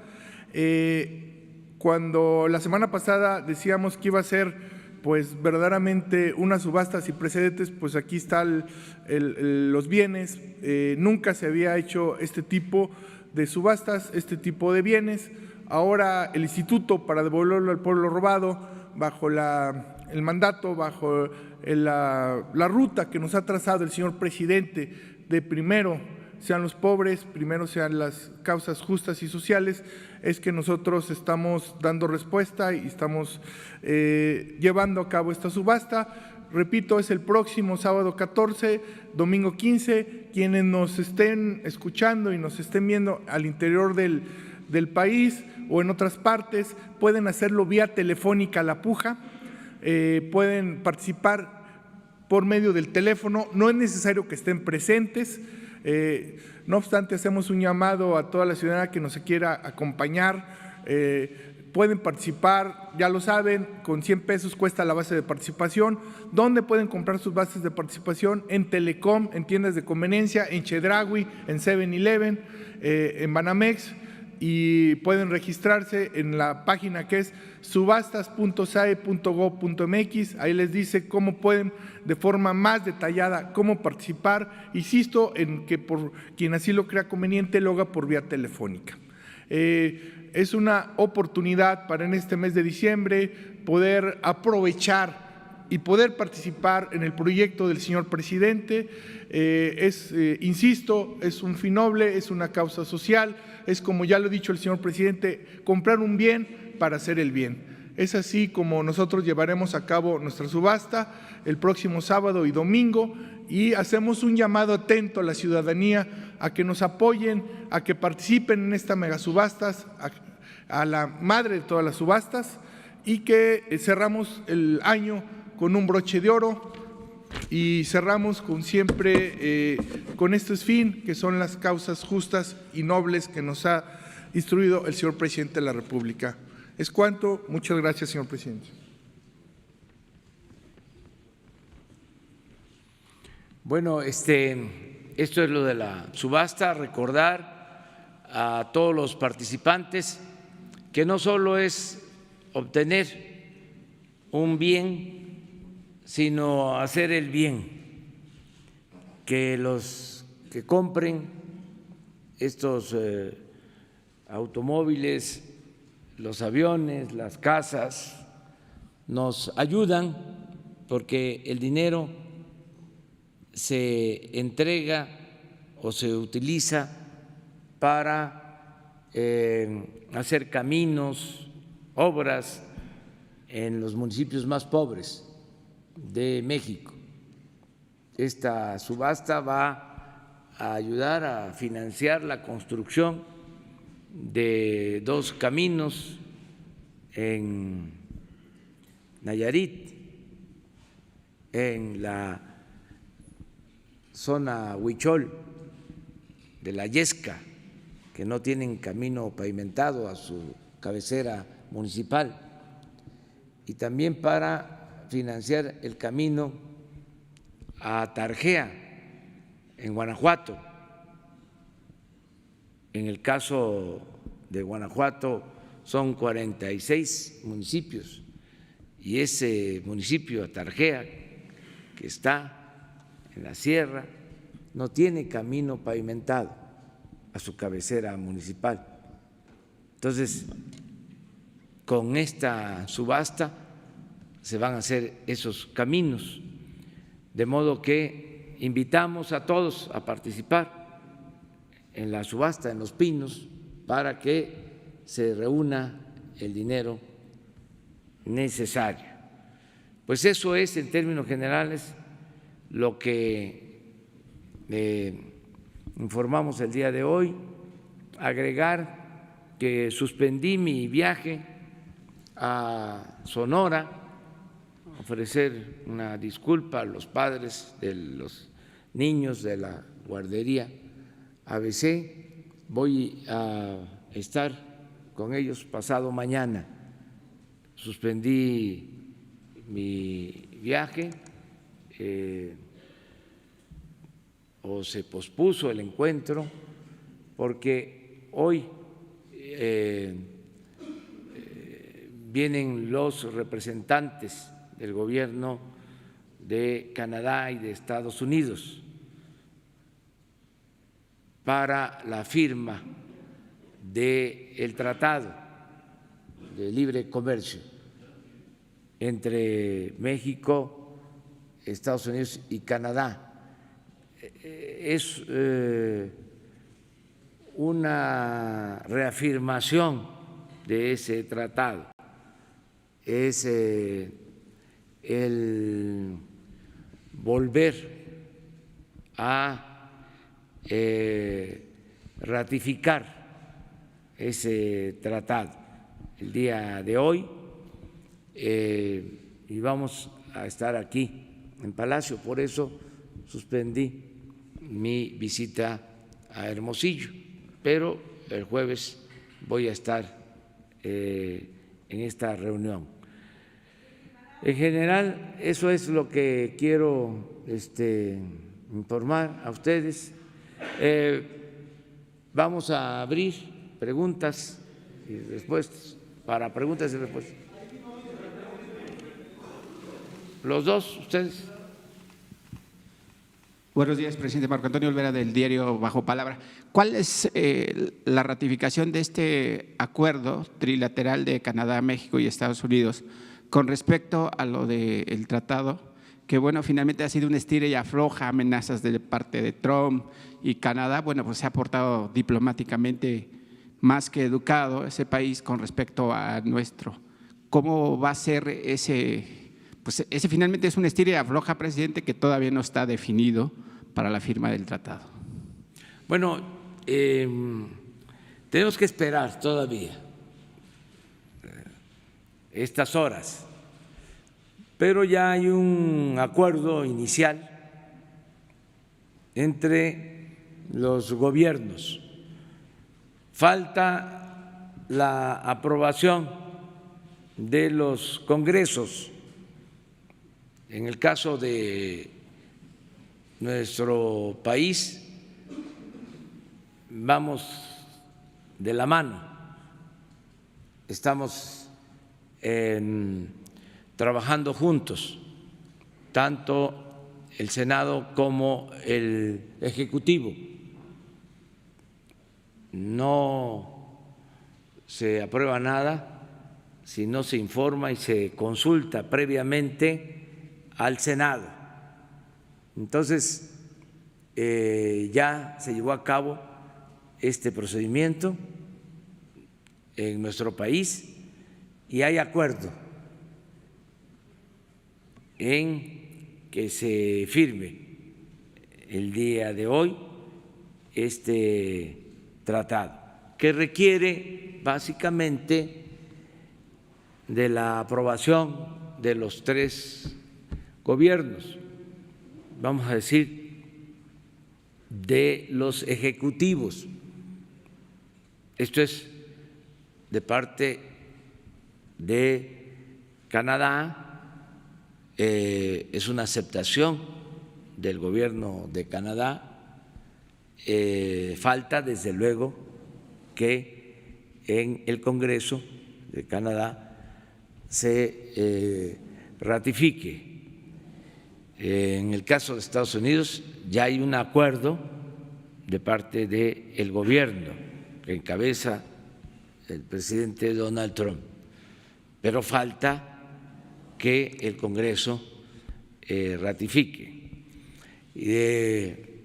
Cuando la semana pasada decíamos que iba a ser pues verdaderamente una subasta sin precedentes, pues aquí están los bienes. Nunca se había hecho este tipo de subastas, este tipo de bienes. Ahora el instituto, para devolverlo al pueblo robado, bajo el mandato, bajo la ruta que nos ha trazado el señor presidente de primero sean los pobres, primero sean las causas justas y sociales, es que nosotros estamos dando respuesta y estamos llevando a cabo esta subasta. Repito, es el próximo sábado 14, domingo 15, quienes nos estén escuchando y nos estén viendo al interior del país o en otras partes, pueden hacerlo vía telefónica a La Puja, pueden participar por medio del teléfono, no es necesario que estén presentes. No obstante, hacemos un llamado a toda la ciudadanía que nos quiera acompañar. Pueden participar, ya lo saben, con 100 pesos cuesta la base de participación. ¿Dónde pueden comprar sus bases de participación? En Telecom, en tiendas de conveniencia, en Chedraui, en 7-Eleven, en Banamex, y pueden registrarse en la página que es subastas.sae.gov.mx. Ahí les dice cómo pueden de forma más detallada cómo participar. Insisto en que por quien así lo crea conveniente lo haga por vía telefónica. Es una oportunidad para en este mes de diciembre poder aprovechar y poder participar en el proyecto del señor presidente. Insisto, es un fin noble, es una causa social, es, como ya lo ha dicho el señor presidente, comprar un bien para hacer el bien. Es así como nosotros llevaremos a cabo nuestra subasta el próximo sábado y domingo, y hacemos un llamado atento a la ciudadanía a que nos apoyen, a que participen en esta mega subastas, a la madre de todas las subastas, y que cerramos el año con un broche de oro y cerramos con siempre con este fin, que son las causas justas y nobles que nos ha instruido el señor presidente de la República. Es cuanto. Muchas gracias, señor presidente. Bueno, esto es lo de la subasta. Recordar a todos los participantes que no solo es obtener un bien, sino hacer el bien, que los que compren estos automóviles, los aviones, las casas, nos ayudan porque el dinero se entrega o se utiliza para hacer caminos, obras en los municipios más pobres de México. Esta subasta va a ayudar a financiar la construcción de 2 caminos en Nayarit, en la zona Huichol de la Yesca, que no tienen camino pavimentado a su cabecera municipal, y también para financiar el camino a Tarjea, en Guanajuato. En el caso de Guanajuato son 46 municipios y ese municipio, Tarjea, que está en la sierra, no tiene camino pavimentado a su cabecera municipal. Entonces, con esta subasta se van a hacer esos caminos, de modo que invitamos a todos a participar en la subasta en Los Pinos para que se reúna el dinero necesario. Pues eso es, en términos generales, lo que informamos el día de hoy. Agregar que suspendí mi viaje a Sonora, ofrecer una disculpa a los padres de los niños de la guardería ABC. Voy a estar con ellos pasado mañana. Suspendí mi viaje o se pospuso el encuentro porque hoy vienen los representantes del gobierno de Canadá y de Estados Unidos para la firma del Tratado de Libre Comercio entre México, Estados Unidos y Canadá. Es una reafirmación de ese tratado, es el volver a ratificar ese tratado el día de hoy y vamos a estar aquí en Palacio. Por eso suspendí mi visita a Hermosillo, pero el jueves voy a estar en esta reunión. En general, eso es lo que quiero informar a ustedes. Vamos a abrir preguntas y respuestas, para preguntas y respuestas. Los dos, ustedes. Buenos días, presidente. Marco Antonio Olvera, del diario Bajo Palabra. ¿Cuál es la ratificación de este acuerdo trilateral de Canadá, México y Estados Unidos con respecto a lo del tratado? Que bueno, finalmente ha sido un estira y afloja, amenazas de parte de Trump y Canadá. Bueno, pues se ha portado diplomáticamente más que educado ese país con respecto a nuestro. ¿Cómo va a ser ese? Pues ese finalmente es un estira y afloja, presidente, que todavía no está definido para la firma del tratado. Bueno, tenemos que esperar todavía estas horas, pero ya hay un acuerdo inicial entre los gobiernos. Falta la aprobación de los congresos. En el caso de nuestro país, vamos de la mano. Estamos trabajando juntos, tanto el Senado como el Ejecutivo. No se aprueba nada si no se informa y se consulta previamente al Senado. Entonces, ya se llevó a cabo este procedimiento en nuestro país y hay acuerdo en que se firme el día de hoy este tratado, que requiere básicamente de la aprobación de los 3 gobiernos, vamos a decir, de los ejecutivos. Esto es de parte de Canadá, es una aceptación del gobierno de Canadá. Falta, desde luego, que en el Congreso de Canadá se ratifique. En el caso de Estados Unidos ya hay un acuerdo de parte del gobierno que encabeza el presidente Donald Trump, pero falta que el Congreso ratifique. Y de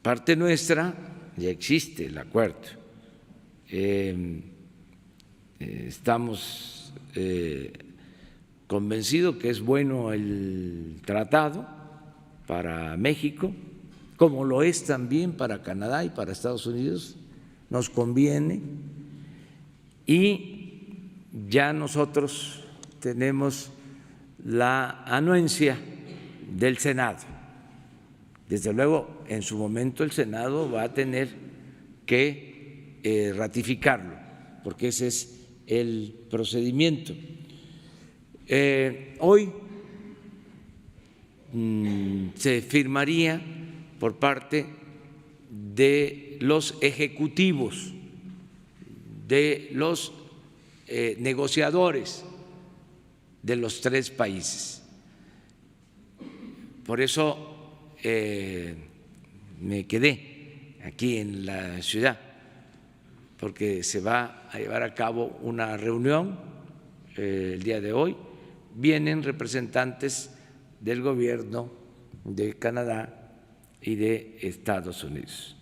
parte nuestra ya existe el acuerdo. Estamos convencidos que es bueno el tratado para México, como lo es también para Canadá y para Estados Unidos. Nos conviene y ya nosotros tenemos la anuencia del Senado. Desde luego, en su momento el Senado va a tener que ratificarlo, porque ese es el procedimiento. Hoy se firmaría por parte de los ejecutivos, de los negociadores de los 3 países. Por eso me quedé aquí en la ciudad, porque se va a llevar a cabo una reunión el día de hoy. Vienen representantes del gobierno de Canadá y de Estados Unidos.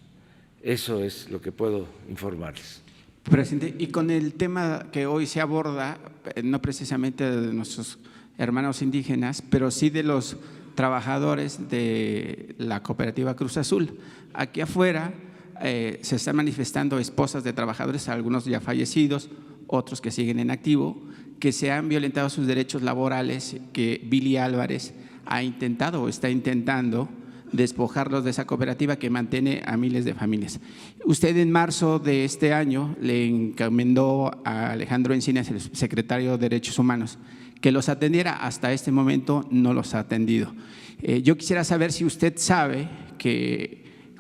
Eso es lo que puedo informarles. Presidente, y con el tema que hoy se aborda, no precisamente de nuestros hermanos indígenas, pero sí de los trabajadores de la cooperativa Cruz Azul. Aquí afuera se están manifestando esposas de trabajadores, algunos ya fallecidos, otros que siguen en activo, que se han violentado sus derechos laborales, que Billy Álvarez ha intentado o está intentando despojarlos de esa cooperativa que mantiene a miles de familias. Usted en marzo de este año le encomendó a Alejandro Encinas, el secretario de Derechos Humanos, que los atendiera. Hasta este momento no los ha atendido. Yo quisiera saber si usted sabe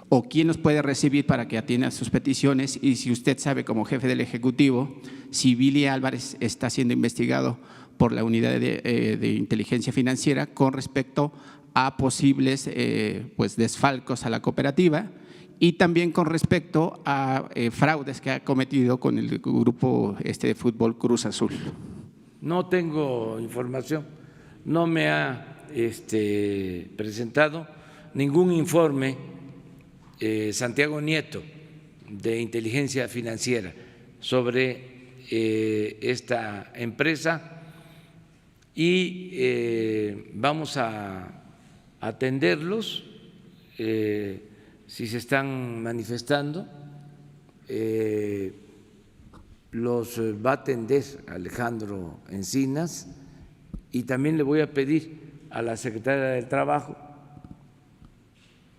o quién los puede recibir para que atienda sus peticiones, y si usted sabe, como jefe del Ejecutivo, si Billy Álvarez está siendo investigado por la Unidad de Inteligencia Financiera con respecto a posibles desfalcos a la cooperativa, y también con respecto a fraudes que ha cometido con el grupo de fútbol Cruz Azul. No tengo información, no me ha presentado ningún informe Santiago Nieto de Inteligencia Financiera sobre esta empresa, y vamos a atenderlos si se están manifestando. Los va a atender Alejandro Encinas, y también le voy a pedir a la secretaria del Trabajo,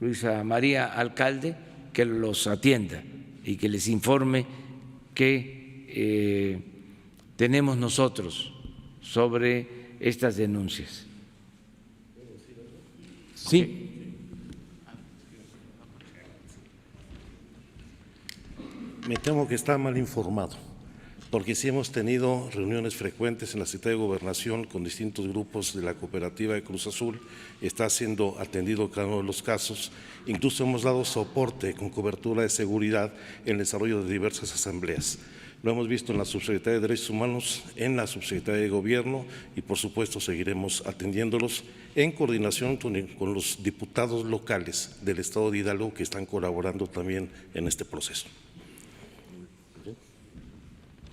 Luisa María Alcalde, que los atienda y que les informe qué tenemos nosotros sobre estas denuncias. Sí. me temo que está mal informado, porque sí hemos tenido reuniones frecuentes en la Secretaría de Gobernación con distintos grupos de la cooperativa de Cruz Azul, está siendo atendido cada uno de los casos, incluso hemos dado soporte con cobertura de seguridad en el desarrollo de diversas asambleas. Lo hemos visto en la Subsecretaría de Derechos Humanos, en la Subsecretaría de Gobierno y, por supuesto, seguiremos atendiéndolos en coordinación con los diputados locales del Estado de Hidalgo que están colaborando también en este proceso.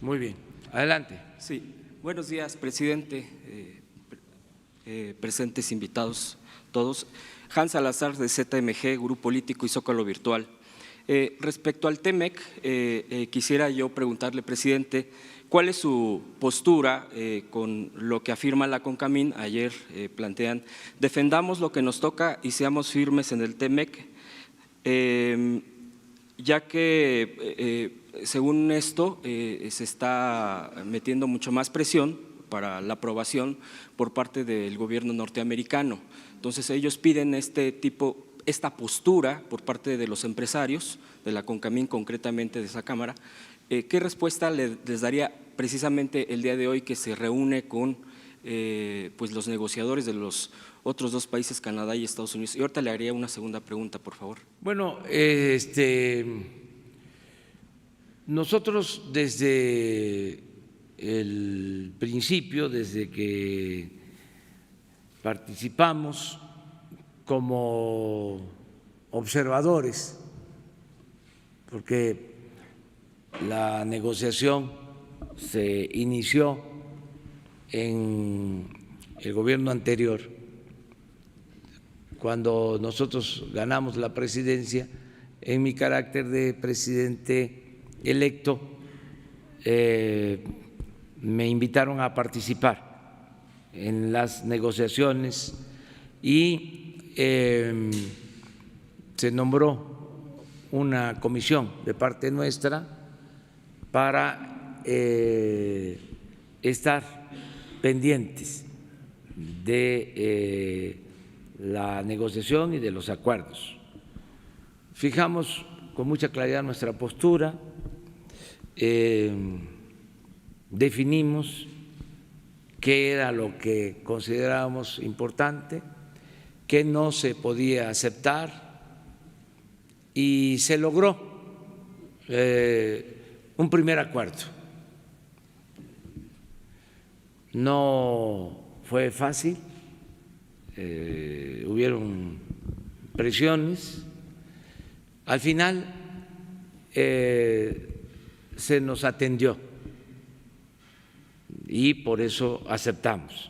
Muy bien. Adelante. Sí. Buenos días, presidente, presentes invitados todos. Hans Salazar, de ZMG, Grupo Político y Zócalo Virtual. Respecto al TEMEC, quisiera yo preguntarle, presidente, ¿cuál es su postura con lo que afirma la CONCAMIN? Ayer plantean, defendamos lo que nos toca y seamos firmes en el TEMEC, ya que según esto se está metiendo mucho más presión para la aprobación por parte del gobierno norteamericano. Entonces ellos piden esta postura por parte de los empresarios, de la CONCAMIN concretamente de esa Cámara. ¿Qué respuesta les daría precisamente el día de hoy que se reúne con pues los negociadores de los otros dos países, Canadá y Estados Unidos? Y ahorita le haría una segunda pregunta, por favor. Bueno, nosotros desde el principio, desde que participamos como observadores, porque la negociación se inició en el gobierno anterior, cuando nosotros ganamos la presidencia. En mi carácter de presidente electo, me invitaron a participar en las negociaciones y se nombró una comisión de parte nuestra para estar pendientes de la negociación y de los acuerdos. Fijamos con mucha claridad nuestra postura, definimos qué era lo que considerábamos importante, qué no se podía aceptar, y se logró un primer acuerdo. No fue fácil, hubieron presiones. Al final se nos atendió y por eso aceptamos.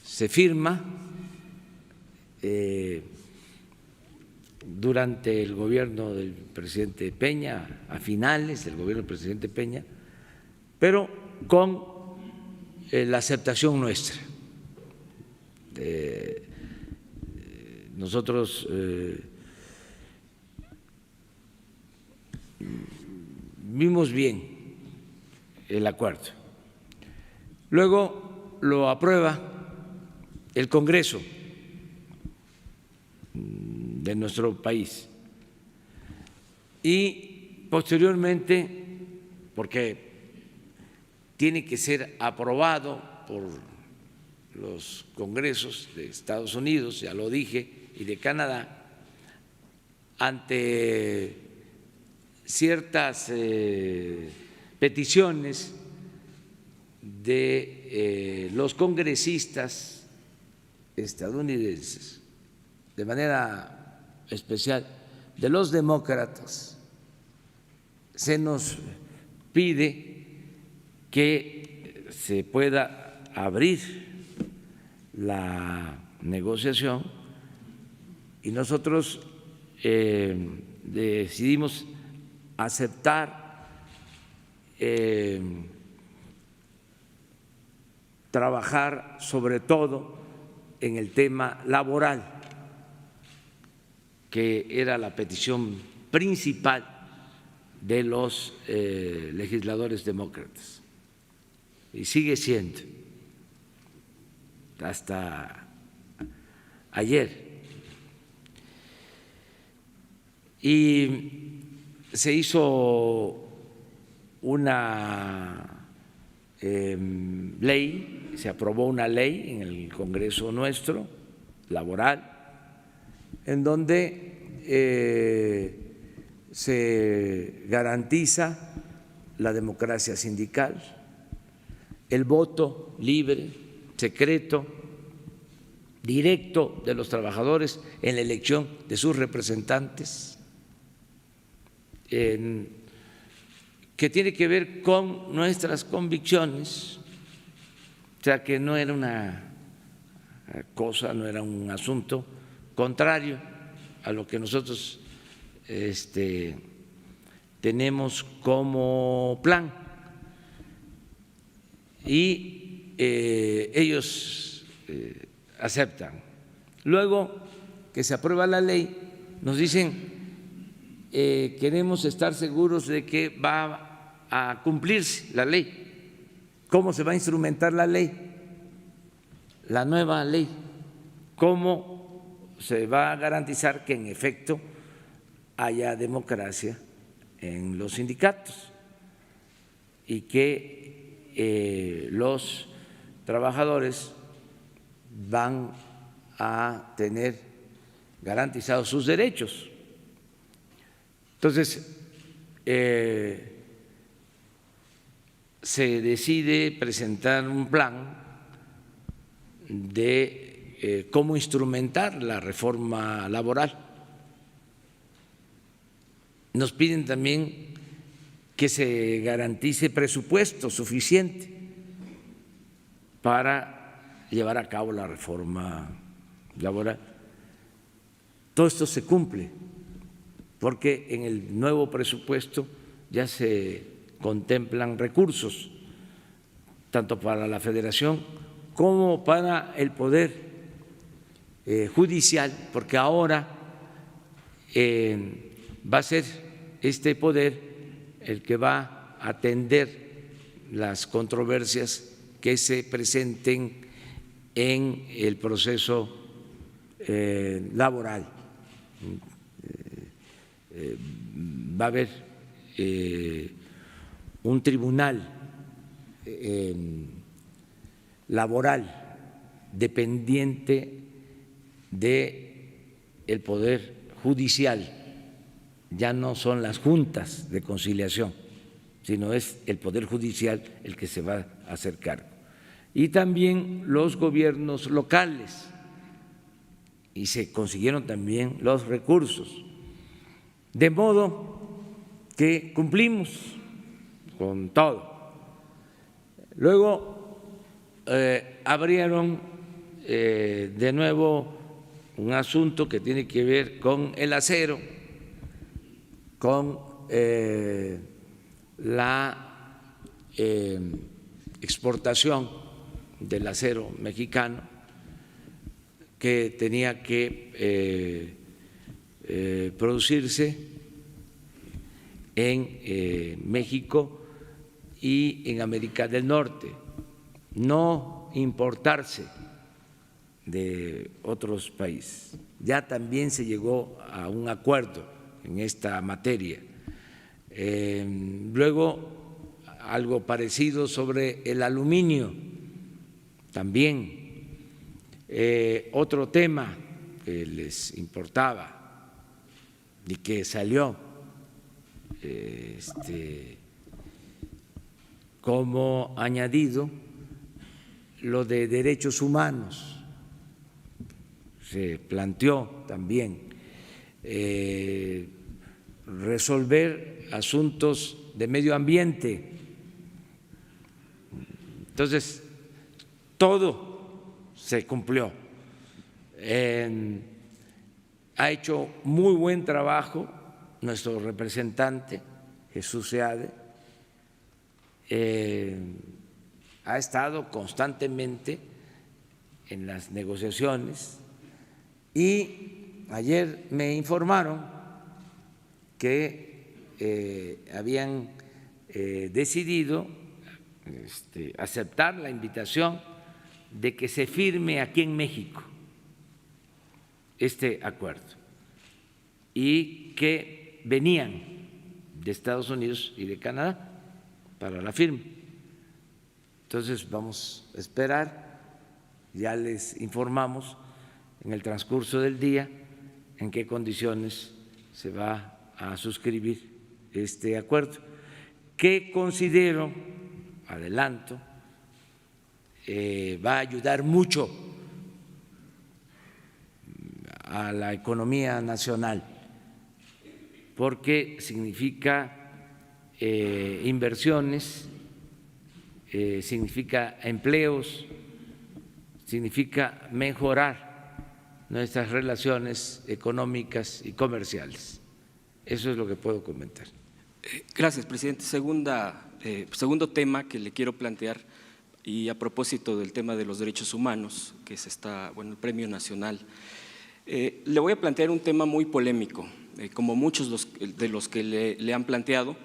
Se firma durante el gobierno del presidente Peña, a finales del gobierno del presidente Peña, pero con la aceptación nuestra. Nosotros vimos bien el acuerdo. Luego lo aprueba el Congreso de nuestro país y posteriormente, porque tiene que ser aprobado por los congresos de Estados Unidos, ya lo dije, y de Canadá, ante ciertas peticiones de los congresistas estadounidenses, de manera especial de los demócratas, se nos pide que se pueda abrir la negociación y nosotros decidimos aceptar trabajar sobre todo en el tema laboral, que era la petición principal de los legisladores demócratas y sigue siendo hasta ayer. Y se hizo una ley, se aprobó una ley en el Congreso nuestro, laboral, en donde se garantiza la democracia sindical, el voto libre, secreto, directo de los trabajadores en la elección de sus representantes, que tiene que ver con nuestras convicciones, o sea que no era una cosa, no era un asunto contrario a lo que nosotros tenemos como plan. Y ellos aceptan. Luego que se aprueba la ley, nos dicen queremos estar seguros de que va a cumplirse la ley. ¿Cómo se va a instrumentar la ley? La nueva ley. ¿Cómo se va a garantizar que en efecto haya democracia en los sindicatos y que los trabajadores van a tener garantizados sus derechos? Entonces, se decide presentar un plan de cómo instrumentar la reforma laboral. Nos piden también que se garantice presupuesto suficiente para llevar a cabo la reforma laboral. Todo esto se cumple porque en el nuevo presupuesto ya se contemplan recursos tanto para la Federación como para el Poder Judicial, porque ahora va a ser este poder el que va a atender las controversias que se presenten en el proceso laboral. Va a haber un tribunal laboral dependiente del Poder Judicial. Ya no son las juntas de conciliación, sino es el Poder Judicial el que se va a hacer cargo. Y también los gobiernos locales, y se consiguieron también los recursos, de modo que cumplimos con todo. Luego abrieron de nuevo un asunto que tiene que ver con el acero, con la exportación del acero mexicano, que tenía que producirse en México y en América del Norte, no importarse de otros países. Ya también se llegó a un acuerdo en esta materia. Luego, algo parecido sobre el aluminio, también. Otro tema que les importaba y que salió como añadido, lo de derechos humanos. Se planteó también resolver asuntos de medio ambiente. Entonces, todo se cumplió. Ha hecho muy buen trabajo nuestro representante, Jesús Seade, ha estado constantemente en las negociaciones y ayer me informaron que habían decidido aceptar la invitación de que se firme aquí en México este acuerdo y que venían de Estados Unidos y de Canadá para la firma. Entonces vamos a esperar, ya les informamos en el transcurso del día en qué condiciones se va a suscribir este acuerdo, que considero, adelanto, va a ayudar mucho a la economía nacional, porque significa inversiones, significa empleos, significa mejorar nuestras relaciones económicas y comerciales. Eso es lo que puedo comentar. Gracias, presidente. Segundo tema que le quiero plantear, y a propósito del tema de los derechos humanos, que es el Premio Nacional, le voy a plantear un tema muy polémico, como muchos de los que le han planteado,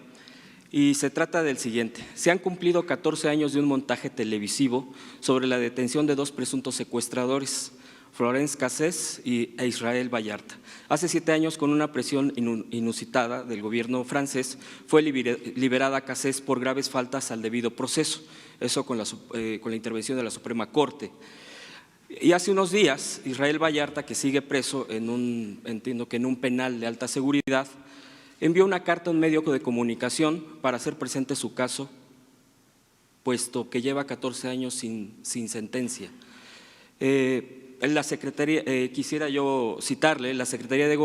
y se trata del siguiente. Se han cumplido 14 años de un montaje televisivo sobre la detención de 2 presuntos secuestradores, Florence Cassés e Israel Vallarta. Hace 7 años, con una presión inusitada del gobierno francés, fue liberada Cassés por graves faltas al debido proceso, eso con la intervención de la Suprema Corte. Y hace unos días, Israel Vallarta, que sigue preso entiendo que en un penal de alta seguridad, envió una carta a un medio de comunicación para hacer presente su caso, puesto que lleva 14 años sin sentencia. La Secretaría, quisiera yo citarle, la secretaria de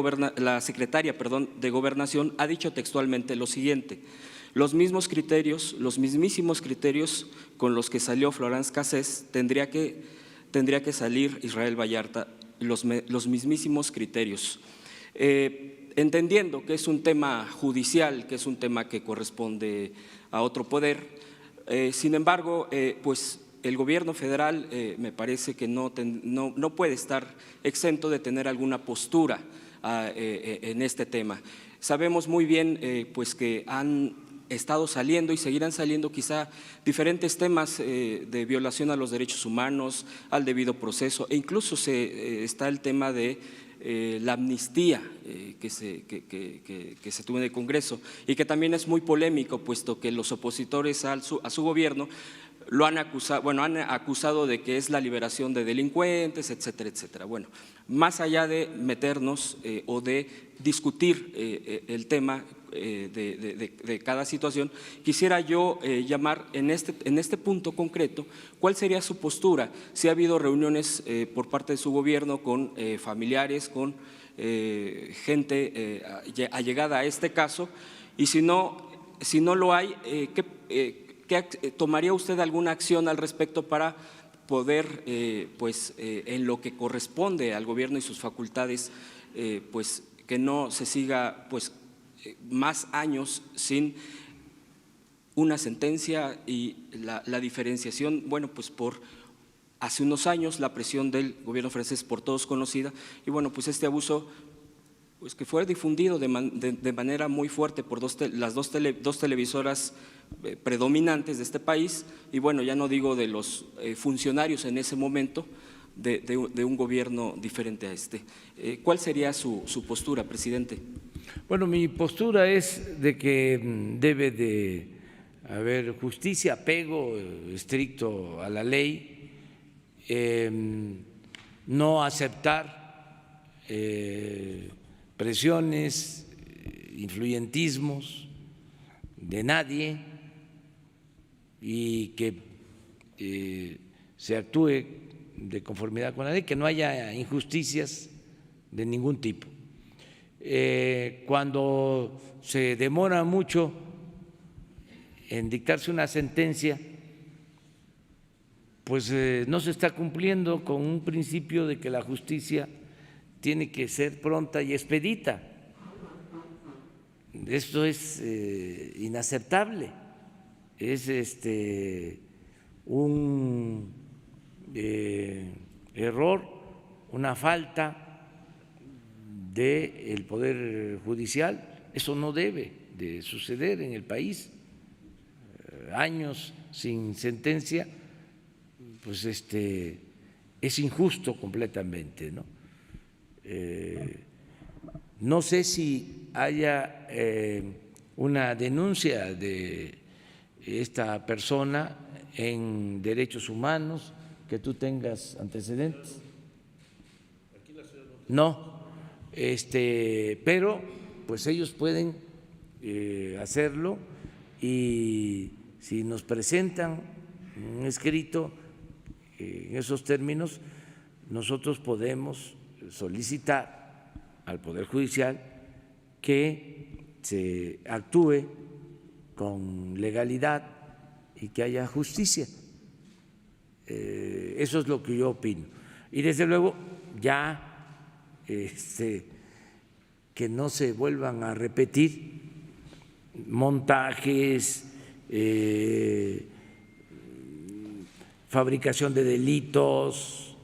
Gobernación ha dicho textualmente lo siguiente: los mismísimos criterios con los que salió Florence Cassés tendría que salir Israel Vallarta, los mismísimos criterios. Entendiendo que es un tema judicial, que es un tema que corresponde a otro poder, sin embargo, pues el gobierno federal me parece que no puede estar exento de tener alguna postura en este tema. Sabemos muy bien pues que han estado saliendo y seguirán saliendo quizá diferentes temas de violación a los derechos humanos, al debido proceso, e incluso está el tema de la amnistía que se tuvo en el Congreso, y que también es muy polémico, puesto que los opositores a su gobierno lo han acusado de que es la liberación de delincuentes, etcétera, etcétera. Bueno, más allá de meternos o de discutir el tema de cada situación, quisiera yo llamar en este punto concreto cuál sería su postura, si ha habido reuniones por parte de su gobierno con familiares, con gente allegada a este caso, y si no lo hay, ¿tomaría usted alguna acción al respecto para poder, en lo que corresponde al gobierno y sus facultades, pues que no se siga más años sin una sentencia? Y la diferenciación, bueno, pues por hace unos años la presión del gobierno francés por todos conocida, y bueno, pues este abuso pues que fue difundido de manera muy fuerte por las dos televisoras predominantes de este país, y bueno, ya no digo de los funcionarios en ese momento de un gobierno diferente a este. ¿Cuál sería su postura, presidente? Bueno, mi postura es de que debe de haber justicia, apego estricto a la ley, no aceptar presiones, influyentismos de nadie, y que se actúe de conformidad con la ley, que no haya injusticias de ningún tipo. Cuando se demora mucho en dictarse una sentencia, pues no se está cumpliendo con un principio de que la justicia tiene que ser pronta y expedita. Esto es inaceptable, es un error, una falta del Poder Judicial. Eso no debe de suceder en el país. Años sin sentencia, pues es injusto completamente, ¿no? No sé si haya una denuncia de esta persona en derechos humanos, que tú tengas antecedentes. No, pero pues ellos pueden hacerlo, y si nos presentan un escrito en esos términos, nosotros podemos solicitar al Poder Judicial que se actúe con legalidad y que haya justicia. Eso es lo que yo opino. Y desde luego ya que no se vuelvan a repetir montajes, fabricación de delitos,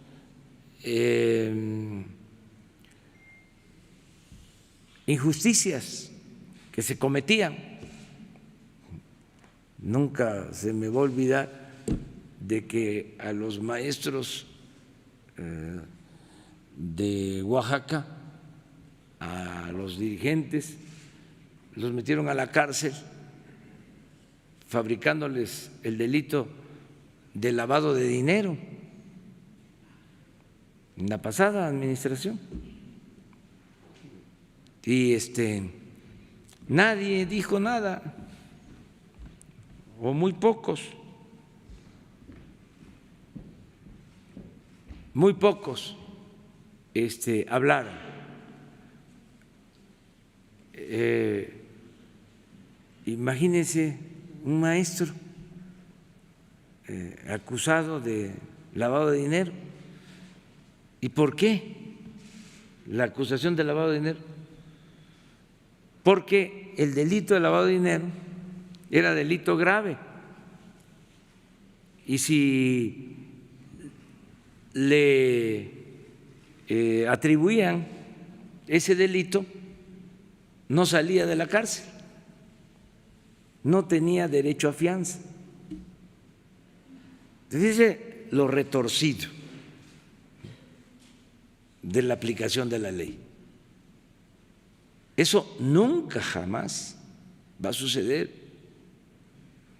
injusticias que se cometían. Nunca se me va a olvidar de que a los maestros de Oaxaca, a los dirigentes, los metieron a la cárcel fabricándoles el delito de lavado de dinero en la pasada administración. Y nadie dijo nada, o muy pocos. Muy pocos hablaron. Imagínense un maestro acusado de lavado de dinero. ¿Y por qué la acusación de lavado de dinero? Porque el delito de lavado de dinero era delito grave. Y si le atribuían ese delito, no salía de la cárcel, no tenía derecho a fianza. Dice lo retorcido de la aplicación de la ley. Eso nunca jamás va a suceder.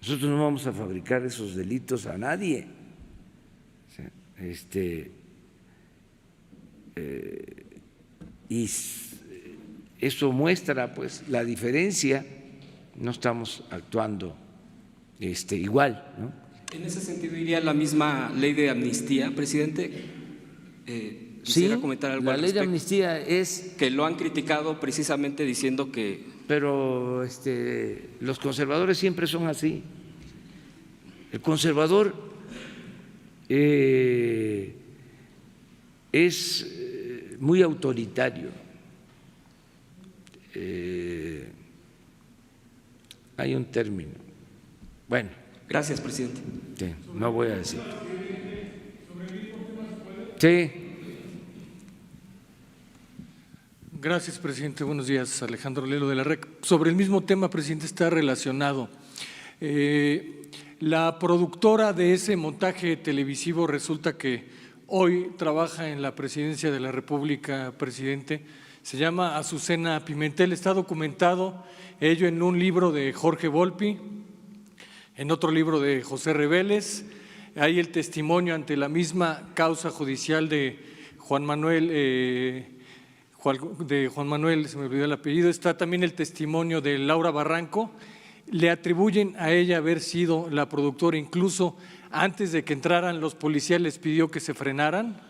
Nosotros no vamos a fabricar esos delitos a nadie. Y eso muestra pues la diferencia. No estamos actuando igual, ¿no? En ese sentido iría la misma ley de amnistía, presidente. Quisiera comentar algo la al ley de respecto. amnistía es… Que lo han criticado precisamente diciendo que… Pero los conservadores siempre son así. El conservador es muy autoritario. Hay un término. Bueno. Gracias, presidente. Sí, no voy a decir. Sí. Gracias, presidente. Buenos días, Alejandro Lelo de la REC. Sobre el mismo tema, presidente, está relacionado. La productora de ese montaje televisivo resulta que hoy trabaja en la Presidencia de la República, presidente. Se llama Azucena Pimentel. Está documentado ello en un libro de Jorge Volpi, en otro libro de José Reveles. Hay el testimonio ante la misma causa judicial de Juan Manuel, se me olvidó el apellido. Está también el testimonio de Laura Barranco. Le atribuyen a ella haber sido la productora, incluso antes de que entraran los policías les pidió que se frenaran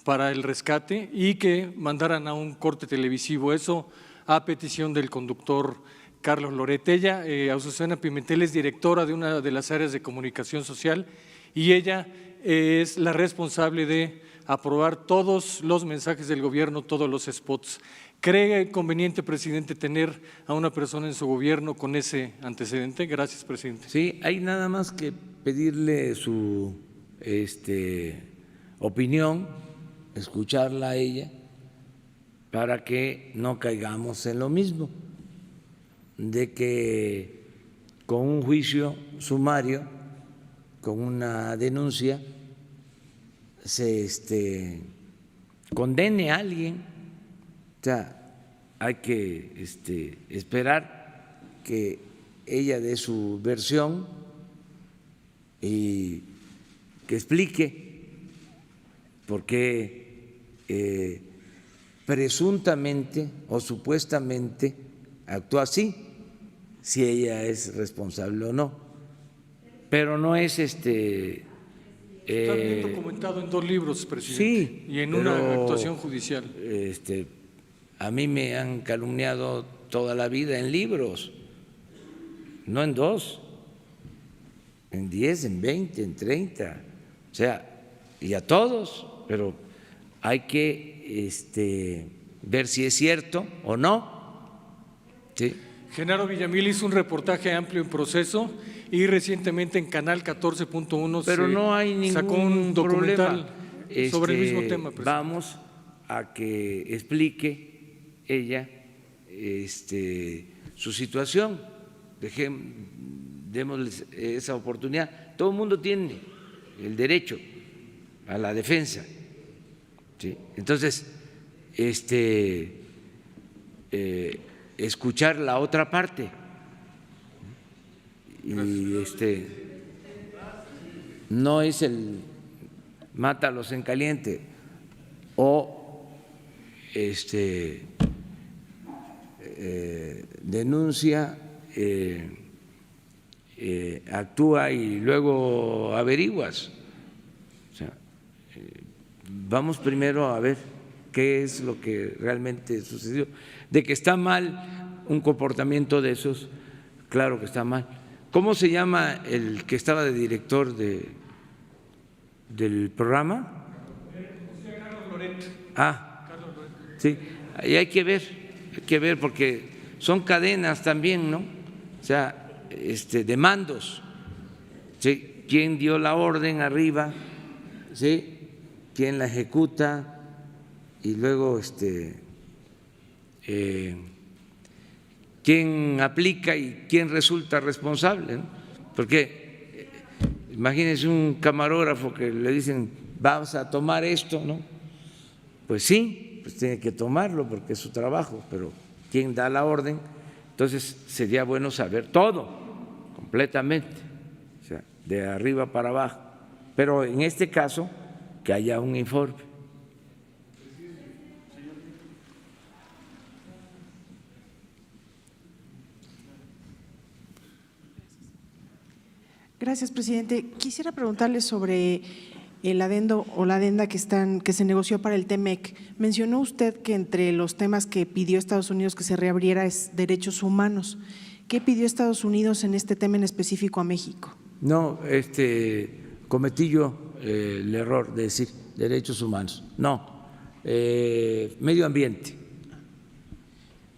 para el rescate y que mandaran a un corte televisivo. Eso a petición del conductor Carlos Loret. Ella, Azucena Pimentel, es directora de una de las áreas de comunicación social y ella es la responsable de aprobar todos los mensajes del gobierno, todos los spots. ¿Cree conveniente, presidente, tener a una persona en su gobierno con ese antecedente? Gracias, presidente. Sí, hay nada más que pedirle su opinión, escucharla a ella, para que no caigamos en lo mismo, de que con un juicio sumario, con una denuncia, se condene a alguien. O sea, hay que esperar que ella dé su versión y que explique por qué presuntamente o supuestamente actúa así, si ella es responsable o no. Pero no es Está bien documentado en 2 libros, presidente, sí, y en una actuación judicial. A mí me han calumniado toda la vida en libros, no en 2, en 10, en 20, en 30, o sea, y a todos, pero hay que ver si es cierto o no. ¿Sí? Genaro Villamil hizo un reportaje amplio en Proceso y recientemente en Canal 14.1 pero no hay ningún sacó un documental sobre el mismo tema. Presidente. Vamos a que explique ella su situación, démosles esa oportunidad. Todo el mundo tiene el derecho a la defensa, ¿sí? Entonces, escuchar la otra parte y no es el mátalos en caliente o denuncia, actúa y luego averiguas. O sea, vamos primero a ver qué es lo que realmente sucedió. De que está mal un comportamiento de esos, claro que está mal. ¿Cómo se llama el que estaba de director del programa? Carlos Loret. Carlos Loret. Sí, ahí hay que ver porque son cadenas también, ¿no? O sea, de mandos, ¿sí? ¿Quién dio la orden arriba? ¿Sí? ¿Quién la ejecuta? Y luego quién aplica y quién resulta responsable, ¿no? Porque imagínense un camarógrafo que le dicen vamos a tomar esto, ¿no? Pues sí, pues tiene que tomarlo porque es su trabajo, pero quién da la orden. Entonces sería bueno saber todo completamente, o sea, de arriba para abajo, pero en este caso que haya un informe. Gracias, presidente. Quisiera preguntarle sobre el adendo o la adenda que se negoció para el TEMEC. Mencionó usted que entre los temas que pidió Estados Unidos que se reabriera es derechos humanos. ¿Qué pidió Estados Unidos en este tema en específico a México? No, cometí yo el error de decir derechos humanos. No, medio ambiente.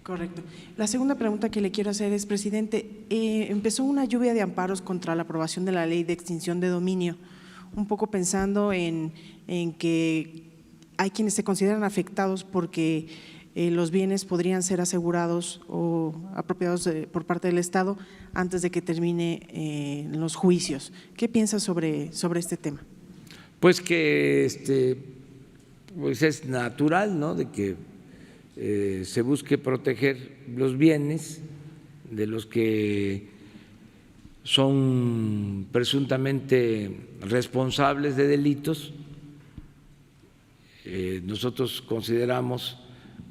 Correcto. La segunda pregunta que le quiero hacer es, presidente, empezó una lluvia de amparos contra la aprobación de la ley de extinción de dominio, un poco pensando en que hay quienes se consideran afectados porque los bienes podrían ser asegurados o apropiados por parte del Estado antes de que termine los juicios. ¿Qué piensa sobre este tema? Pues que pues es natural, ¿no?, de que se busque proteger los bienes de los que son presuntamente responsables de delitos. Nosotros consideramos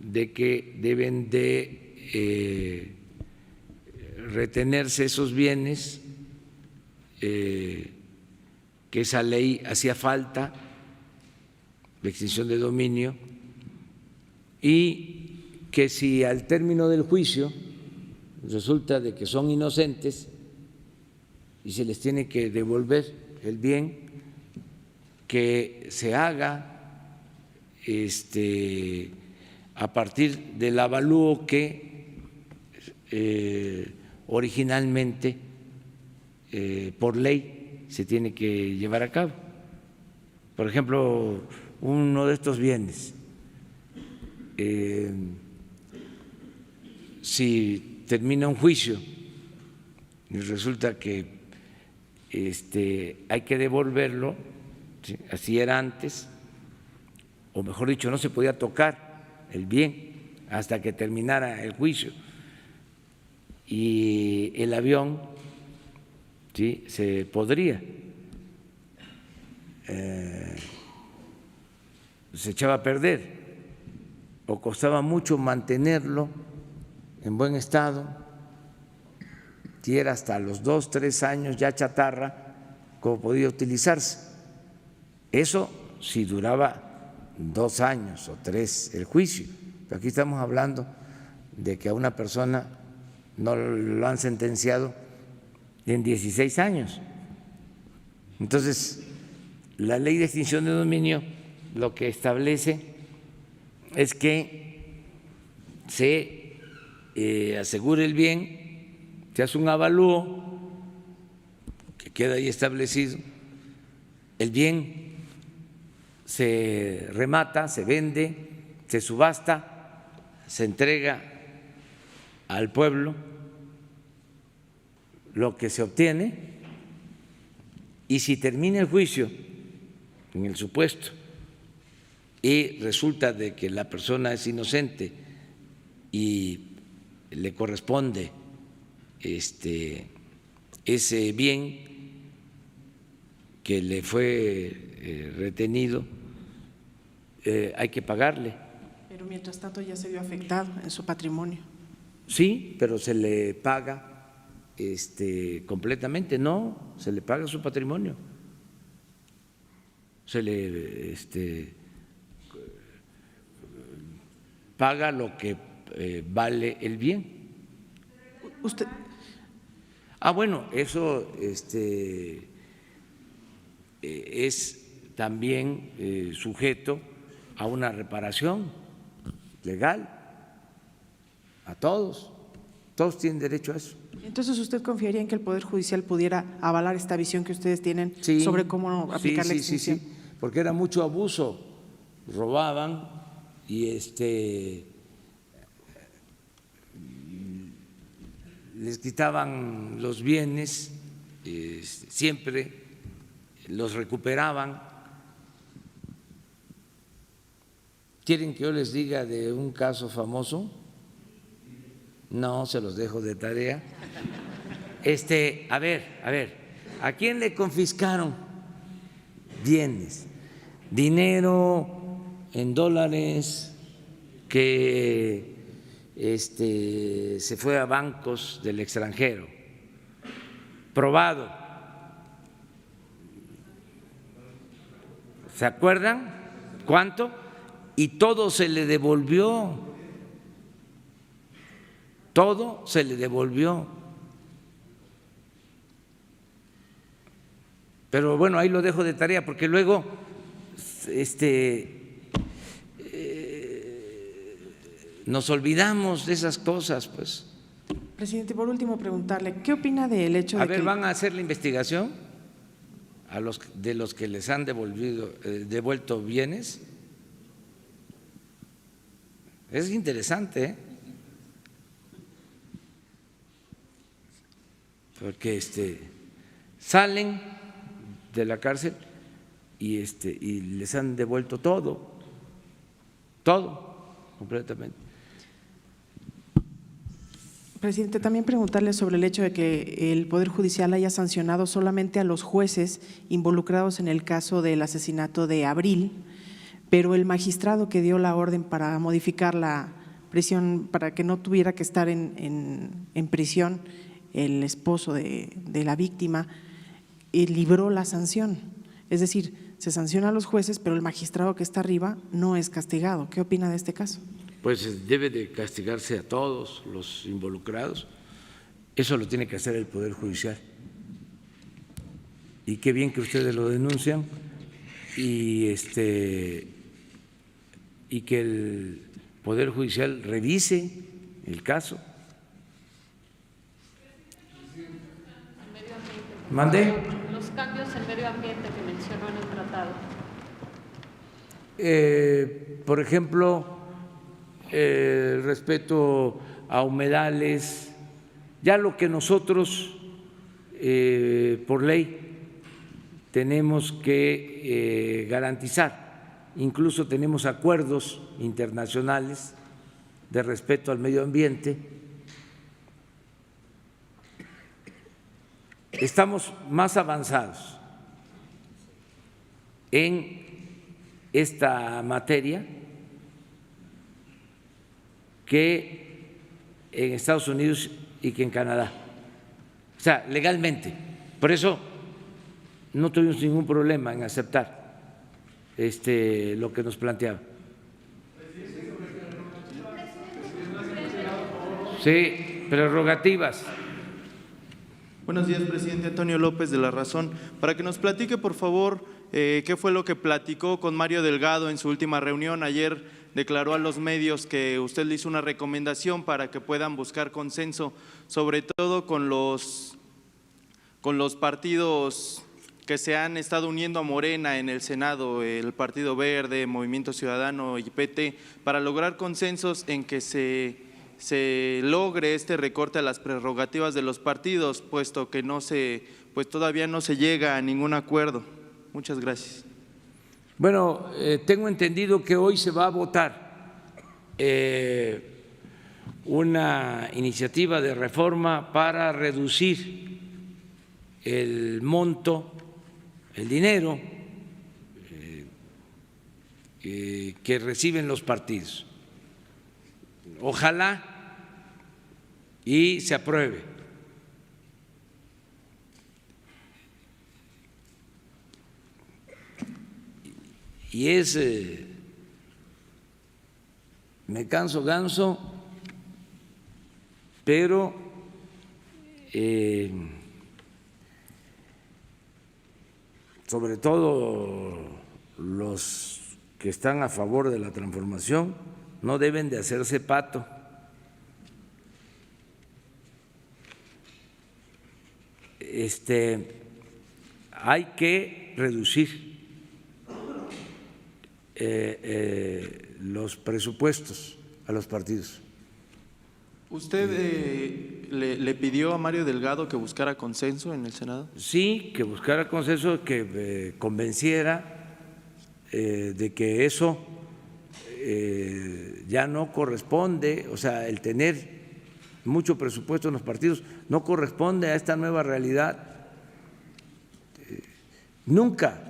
de que deben de retenerse esos bienes, que esa ley hacía falta, de extinción de dominio, y que si al término del juicio resulta de que son inocentes y se les tiene que devolver el bien, que se haga a partir del avalúo que originalmente por ley se tiene que llevar a cabo. Por ejemplo, uno de estos bienes, si termina un juicio y resulta que hay que devolverlo, ¿sí?, así era antes, o mejor dicho, no se podía tocar el bien hasta que terminara el juicio, y el avión, ¿sí?, se podría, se echaba a perder o costaba mucho mantenerlo en buen estado, y era hasta los 2, 3 años ya chatarra como podía utilizarse. Eso si duraba 2 años o 3 el juicio. Pero aquí estamos hablando de que a una persona no lo han sentenciado en 16 años. Entonces, la ley de extinción de dominio lo que establece es que se asegure el bien, se hace un avalúo que queda ahí establecido, el bien se remata, se vende, se subasta, se entrega al pueblo lo que se obtiene, y si termina el juicio en el supuesto y resulta de que la persona es inocente y le corresponde ese bien que le fue retenido, hay que pagarle. Pero mientras tanto ya se vio afectado en su patrimonio. Sí, pero se le paga completamente, no, se le paga su patrimonio, se le paga lo que vale el bien. Usted. Bueno, eso es también sujeto a una reparación legal, a todos tienen derecho a eso. Entonces, ¿usted confiaría en que el Poder Judicial pudiera avalar esta visión que ustedes tienen sobre cómo aplicar la extinción? Sí, porque era mucho abuso, robaban y les quitaban los bienes, siempre los recuperaban. ¿Quieren que yo les diga de un caso famoso? No, se los dejo de tarea. A ver, ¿a quién le confiscaron bienes? Dinero en dólares que se fue a bancos del extranjero, probado. ¿Se acuerdan cuánto? Y todo se le devolvió. Todo se le devolvió. Pero bueno, ahí lo dejo de tarea porque luego nos olvidamos de esas cosas, pues. Presidente, por último preguntarle, ¿qué opina del hecho de que… ¿van a hacer la investigación de los que les han devuelto bienes? Es interesante, ¿eh? Porque salen de la cárcel y les han devuelto todo completamente. Presidente, también preguntarle sobre el hecho de que el Poder Judicial haya sancionado solamente a los jueces involucrados en el caso del asesinato de Abril, pero el magistrado que dio la orden para modificar la prisión, para que no tuviera que estar en prisión el esposo de la víctima, libró la sanción. Es decir, se sanciona a los jueces, pero el magistrado que está arriba no es castigado. ¿Qué opina de este caso? Pues debe de castigarse a todos los involucrados. Eso lo tiene que hacer el Poder Judicial. Y qué bien que ustedes lo denuncian y que el Poder Judicial revise el caso. ¿Mande? Los cambios en medio ambiente que mencionó en el tratado. Por ejemplo, respeto a humedales, ya lo que nosotros por ley tenemos que garantizar, incluso tenemos acuerdos internacionales de respeto al medio ambiente estamos más avanzados en esta materia que en Estados Unidos y que en Canadá. O sea, legalmente. Por eso no tuvimos ningún problema en aceptar lo que nos planteaba. Sí, prerrogativas. Buenos días, presidente. Antonio López de La Razón. Para que nos platique, por favor, qué fue lo que platicó con Mario Delgado en su última reunión. Ayer declaró a los medios que usted le hizo una recomendación para que puedan buscar consenso, sobre todo con los partidos que se han estado uniendo a Morena en el Senado, el Partido Verde, Movimiento Ciudadano y PT, para lograr consensos en que se logre este recorte a las prerrogativas de los partidos, puesto que todavía no se llega a ningún acuerdo. Muchas gracias. Bueno, tengo entendido que hoy se va a votar una iniciativa de reforma para reducir el monto, el dinero que reciben los partidos. Ojalá y se apruebe. Y es, me canso ganso, pero sobre todo los que están a favor de la transformación no deben de hacerse pato. Hay que reducir los presupuestos a los partidos. ¿Usted le pidió a Mario Delgado que buscara consenso en el Senado? Sí, que buscara consenso, que convenciera de que eso ya no corresponde, o sea, el tener mucho presupuesto en los partidos no corresponde a esta nueva realidad. Nunca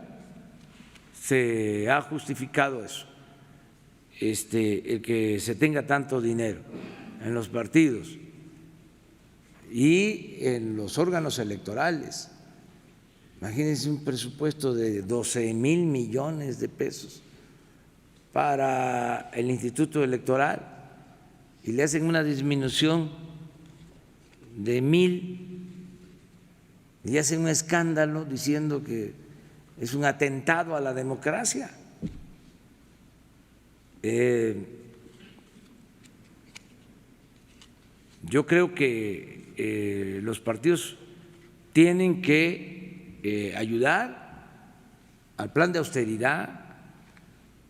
se ha justificado eso, el que se tenga tanto dinero en los partidos y en los órganos electorales. Imagínense un presupuesto de 12,000 millones de pesos para el Instituto Electoral y le hacen una disminución de 1,000 y hacen un escándalo diciendo que es un atentado a la democracia. Yo creo que los partidos tienen que ayudar al plan de austeridad.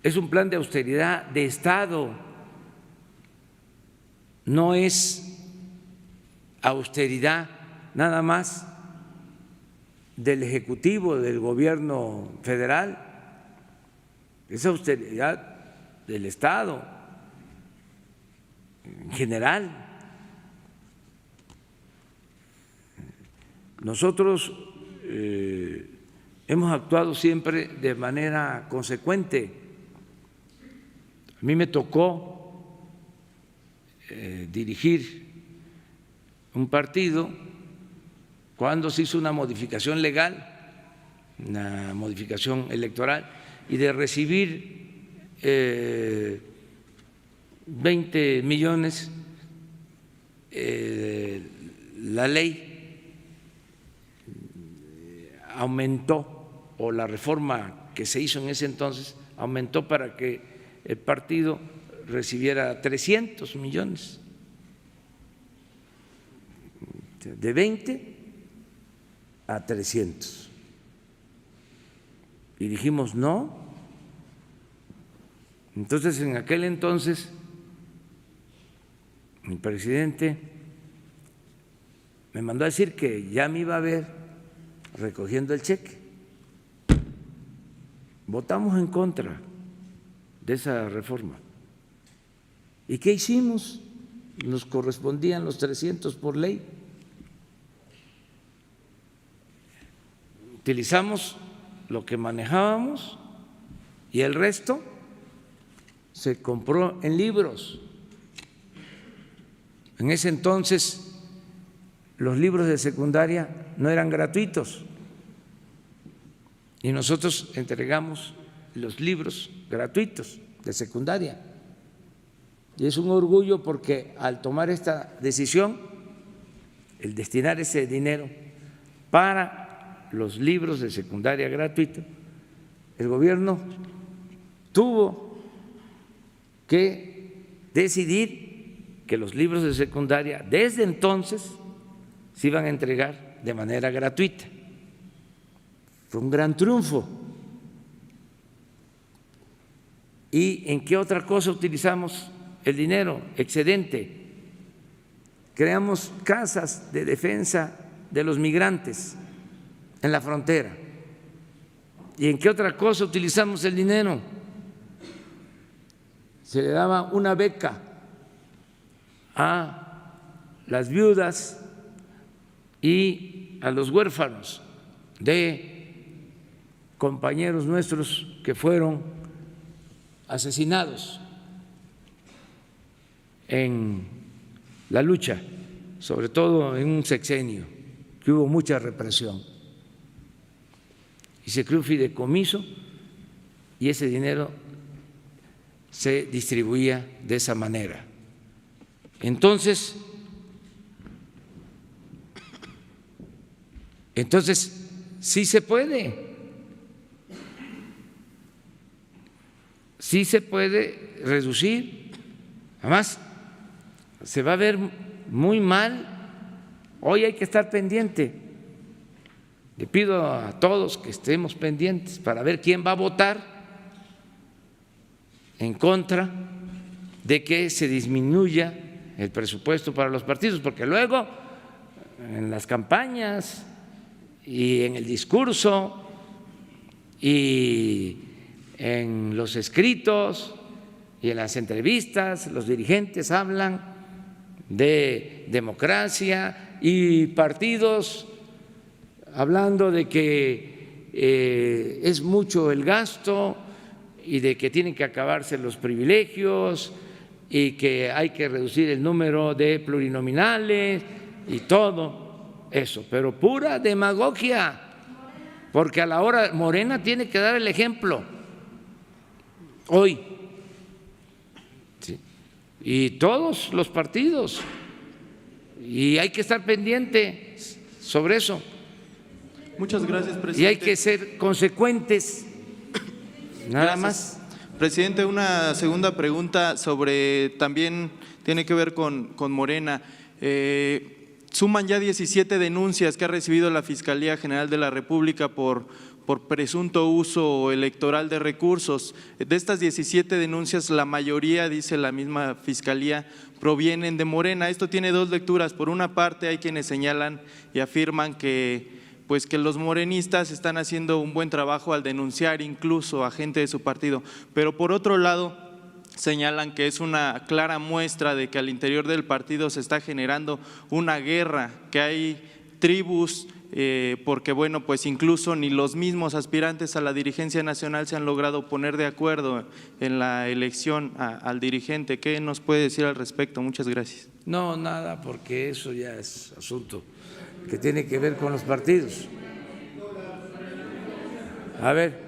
Es un plan de austeridad de Estado, no es austeridad nada más del Ejecutivo, del Gobierno federal, es austeridad del Estado en general. Nosotros hemos actuado siempre de manera consecuente. A mí me tocó dirigir un partido cuando se hizo una modificación legal, una modificación electoral, y de recibir 20 millones, la ley aumentó, o la reforma que se hizo en ese entonces aumentó para que el partido recibiera 300 millones, de 20 a 300. Y dijimos no. Entonces, en aquel entonces, mi presidente me mandó a decir que ya me iba a ver recogiendo el cheque. Votamos en contra de esa reforma. ¿Y qué hicimos? Nos correspondían los 300 por ley. utilizamos lo que manejábamos y el resto se compró en libros. En ese entonces los libros de secundaria no eran gratuitos y nosotros entregamos los libros gratuitos de secundaria. Y es un orgullo porque al tomar esta decisión, el destinar ese dinero para los libros de secundaria gratuitos, el gobierno tuvo que decidir que los libros de secundaria desde entonces se iban a entregar de manera gratuita. Fue un gran triunfo. ¿Y en qué otra cosa utilizamos el dinero excedente? Creamos casas de defensa de los migrantes en la frontera. ¿Y en qué otra cosa utilizamos el dinero? Se le daba una beca a las viudas y a los huérfanos de compañeros nuestros que fueron asesinados en la lucha, sobre todo en un sexenio que hubo mucha represión. Y se creó un fideicomiso y ese dinero se distribuía de esa manera. Entonces sí se puede. Sí se puede reducir. Además, se va a ver muy mal. Hoy hay que estar pendiente. Le pido a todos que estemos pendientes para ver quién va a votar en contra de que se disminuya el presupuesto para los partidos, porque luego en las campañas y en el discurso y en los escritos y en las entrevistas los dirigentes hablan de democracia y partidos hablando de que es mucho el gasto y de que tienen que acabarse los privilegios y que hay que reducir el número de plurinominales y todo eso, pero pura demagogia, porque a la hora Morena tiene que dar el ejemplo hoy, ¿sí? Y todos los partidos, y hay que estar pendiente sobre eso. Muchas gracias, presidente. Y hay que ser consecuentes, nada más. Presidente, una segunda pregunta sobre, también tiene que ver con Morena. Suman ya 17 denuncias que ha recibido la Fiscalía General de la República por presunto uso electoral de recursos. De estas 17 denuncias, la mayoría, dice la misma Fiscalía, provienen de Morena. Esto tiene dos lecturas. Por una parte, hay quienes señalan y afirman que los morenistas están haciendo un buen trabajo al denunciar incluso a gente de su partido, pero por otro lado señalan que es una clara muestra de que al interior del partido se está generando una guerra, que hay tribus, porque bueno, pues incluso ni los mismos aspirantes a la dirigencia nacional se han logrado poner de acuerdo en la elección al dirigente. ¿Qué nos puede decir al respecto? Muchas gracias. No, nada, porque eso ya es asunto que tiene que ver con los partidos. A ver.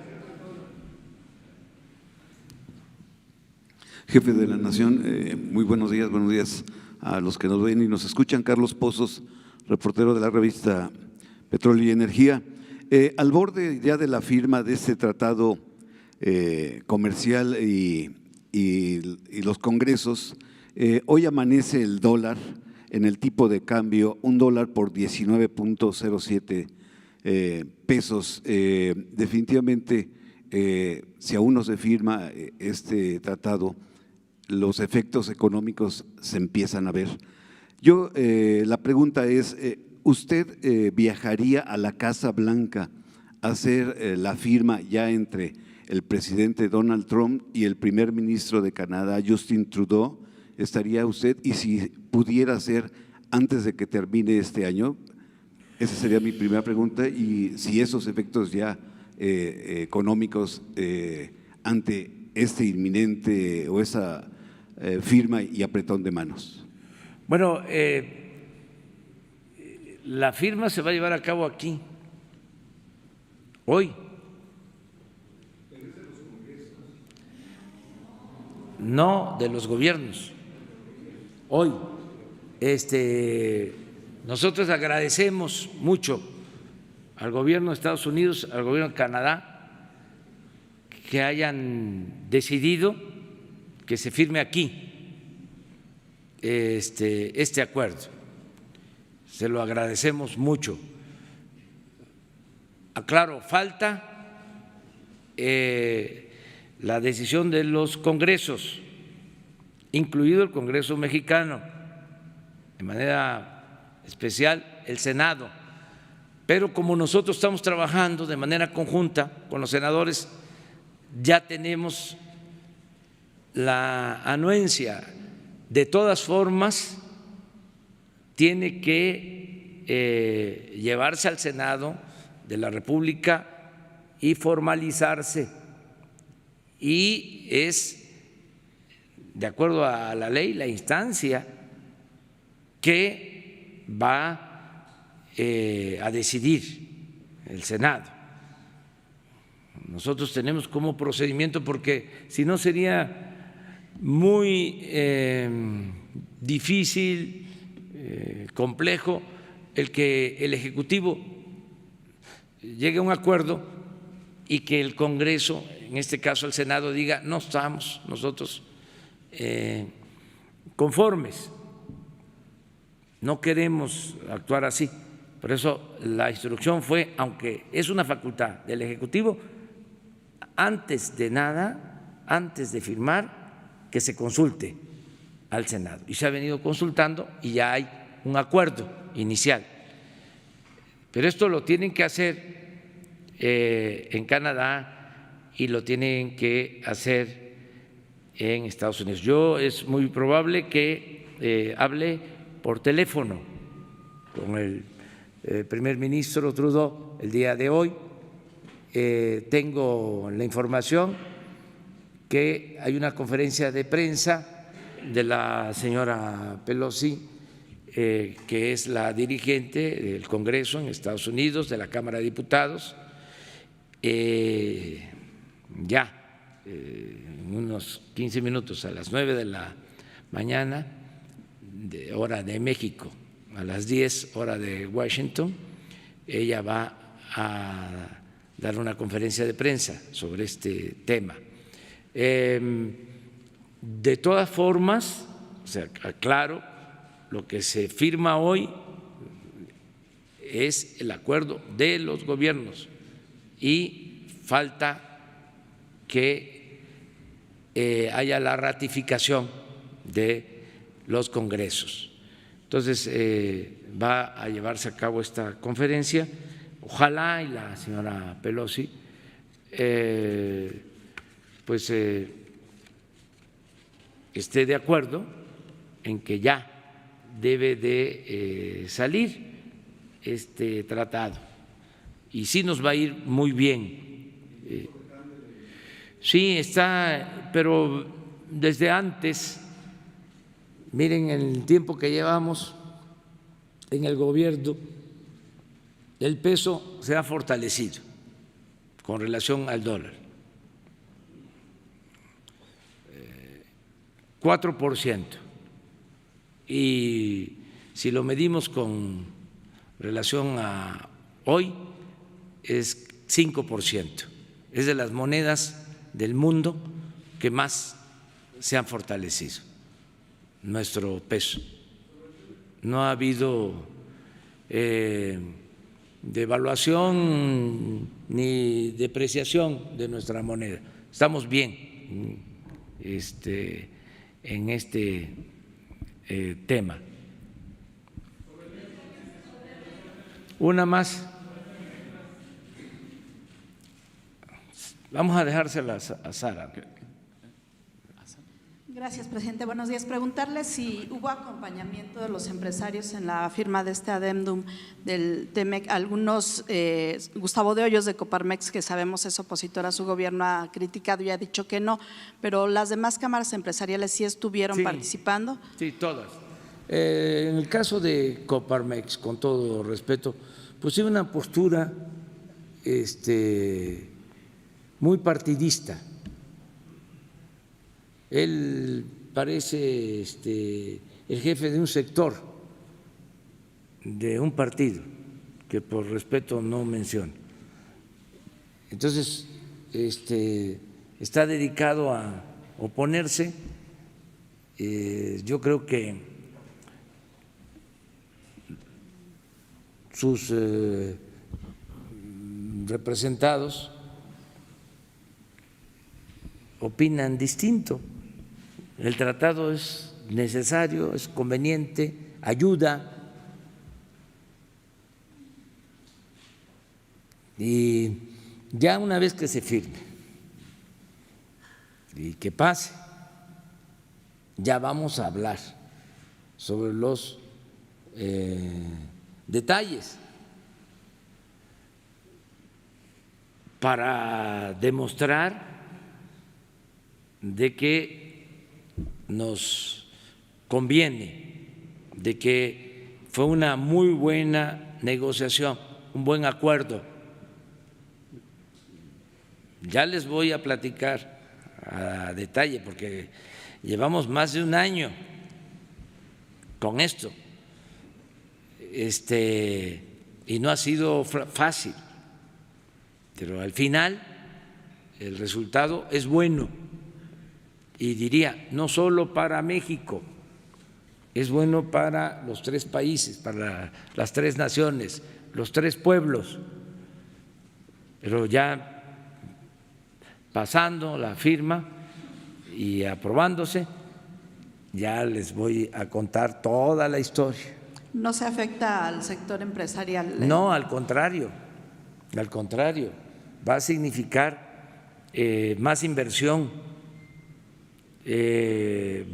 Jefe de la Nación, muy buenos días a los que nos ven y nos escuchan. Carlos Pozos, reportero de la revista Petróleo y Energía. Al borde ya de la firma de este tratado comercial y los congresos, hoy amanece el dólar en el tipo de cambio, $1 por 19.07 pesos. Definitivamente, si aún no se firma este tratado, los efectos económicos se empiezan a ver. La pregunta es, ¿usted viajaría a la Casa Blanca a hacer la firma ya entre el presidente Donald Trump y el primer ministro de Canadá, Justin Trudeau? ¿Estaría usted? Y si pudiera ser antes de que termine este año. Esa sería mi primera pregunta, y si esos efectos ya económicos ante este inminente o esa firma y apretón de manos. Bueno, la firma se va a llevar a cabo aquí, hoy. No de los gobiernos, hoy. Nosotros agradecemos mucho al gobierno de Estados Unidos, al gobierno de Canadá, que hayan decidido que se firme aquí este acuerdo. Se lo agradecemos mucho. Aclaro, falta la decisión de los congresos, incluido el Congreso mexicano, de manera especial el Senado. Pero como nosotros estamos trabajando de manera conjunta con los senadores, ya tenemos la anuencia. De todas formas, tiene que llevarse al Senado de la República y formalizarse. Y es, de acuerdo a la ley, la instancia que va a decidir el Senado. Nosotros tenemos como procedimiento, porque si no sería muy difícil, complejo, el que el Ejecutivo llegue a un acuerdo y que el Congreso, en este caso el Senado, diga no estamos nosotros conformes, no queremos actuar así. Por eso la instrucción fue, aunque es una facultad del Ejecutivo, antes de nada, antes de firmar, que se consulte al Senado. Y se ha venido consultando y ya hay un acuerdo inicial. Pero esto lo tienen que hacer en Canadá y lo tienen que hacer en Estados Unidos. Es muy probable que hable por teléfono con el primer ministro Trudeau el día de hoy. Tengo la información que hay una conferencia de prensa de la señora Pelosi, que es la dirigente del Congreso en Estados Unidos, de la Cámara de Diputados, en unos 15 minutos, a las 9 de la mañana, hora de México, a las 10 hora de Washington, ella va a dar una conferencia de prensa sobre este tema. De todas formas, o sea, aclaro, lo que se firma hoy es el acuerdo de los gobiernos y falta que haya la ratificación de los congresos. Entonces, va a llevarse a cabo esta conferencia. Ojalá y la señora Pelosi esté de acuerdo en que ya debe de salir este tratado, y sí nos va a ir muy bien. Sí, está, pero desde antes, miren el tiempo que llevamos en el gobierno, el peso se ha fortalecido con relación al dólar. 4%, y si lo medimos con relación a hoy es 5%. Es de las monedas del mundo que más se han fortalecido nuestro peso. No ha habido devaluación ni depreciación de nuestra moneda. Estamos bien en este tema. Una más. Vamos a dejárselas a Sara. Gracias, presidente. Buenos días. Preguntarle si hubo acompañamiento de los empresarios en la firma de este adendum del TEMEC. Algunos, Gustavo de Hoyos de Coparmex, que sabemos es opositor a su gobierno, ha criticado y ha dicho que no, pero las demás cámaras empresariales sí estuvieron participando. Sí, todas. En el caso de Coparmex, con todo respeto, pues sí una postura muy partidista. Él parece el jefe de un sector de un partido que por respeto no menciono. Entonces, está dedicado a oponerse. Yo creo que sus representados opinan distinto. El tratado es necesario, es conveniente, ayuda, y ya una vez que se firme y que pase, ya vamos a hablar sobre los detalles para demostrar de que nos conviene, de que fue una muy buena negociación, un buen acuerdo. Ya les voy a platicar a detalle porque llevamos más de un año con esto, y no ha sido fácil, pero al final el resultado es bueno. Y diría, no solo para México, es bueno para los tres países, para las tres naciones, los tres pueblos. Pero ya pasando la firma y aprobándose, ya les voy a contar toda la historia. ¿No se afecta al sector empresarial? No, al contrario, va a significar más inversión.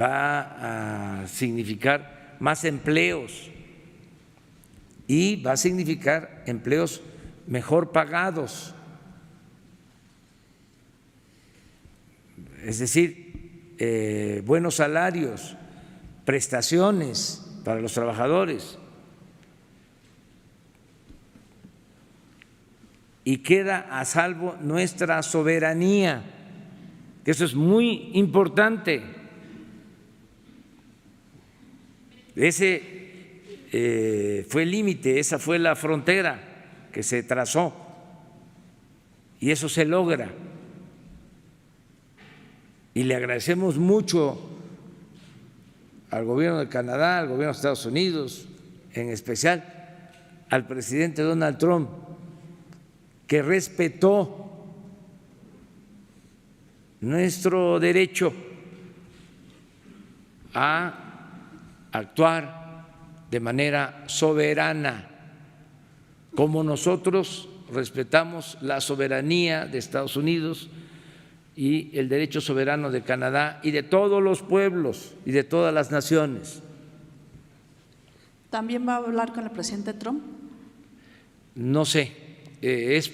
Va a significar más empleos y va a significar empleos mejor pagados, es decir, buenos salarios, prestaciones para los trabajadores, y queda a salvo nuestra soberanía. Eso es muy importante. Ese fue el límite, esa fue la frontera que se trazó y eso se logra. Y le agradecemos mucho al gobierno de Canadá, al gobierno de Estados Unidos, en especial al presidente Donald Trump, que respetó nuestro derecho a actuar de manera soberana, como nosotros respetamos la soberanía de Estados Unidos y el derecho soberano de Canadá y de todos los pueblos y de todas las naciones. ¿También va a hablar con el presidente Trump? No sé, es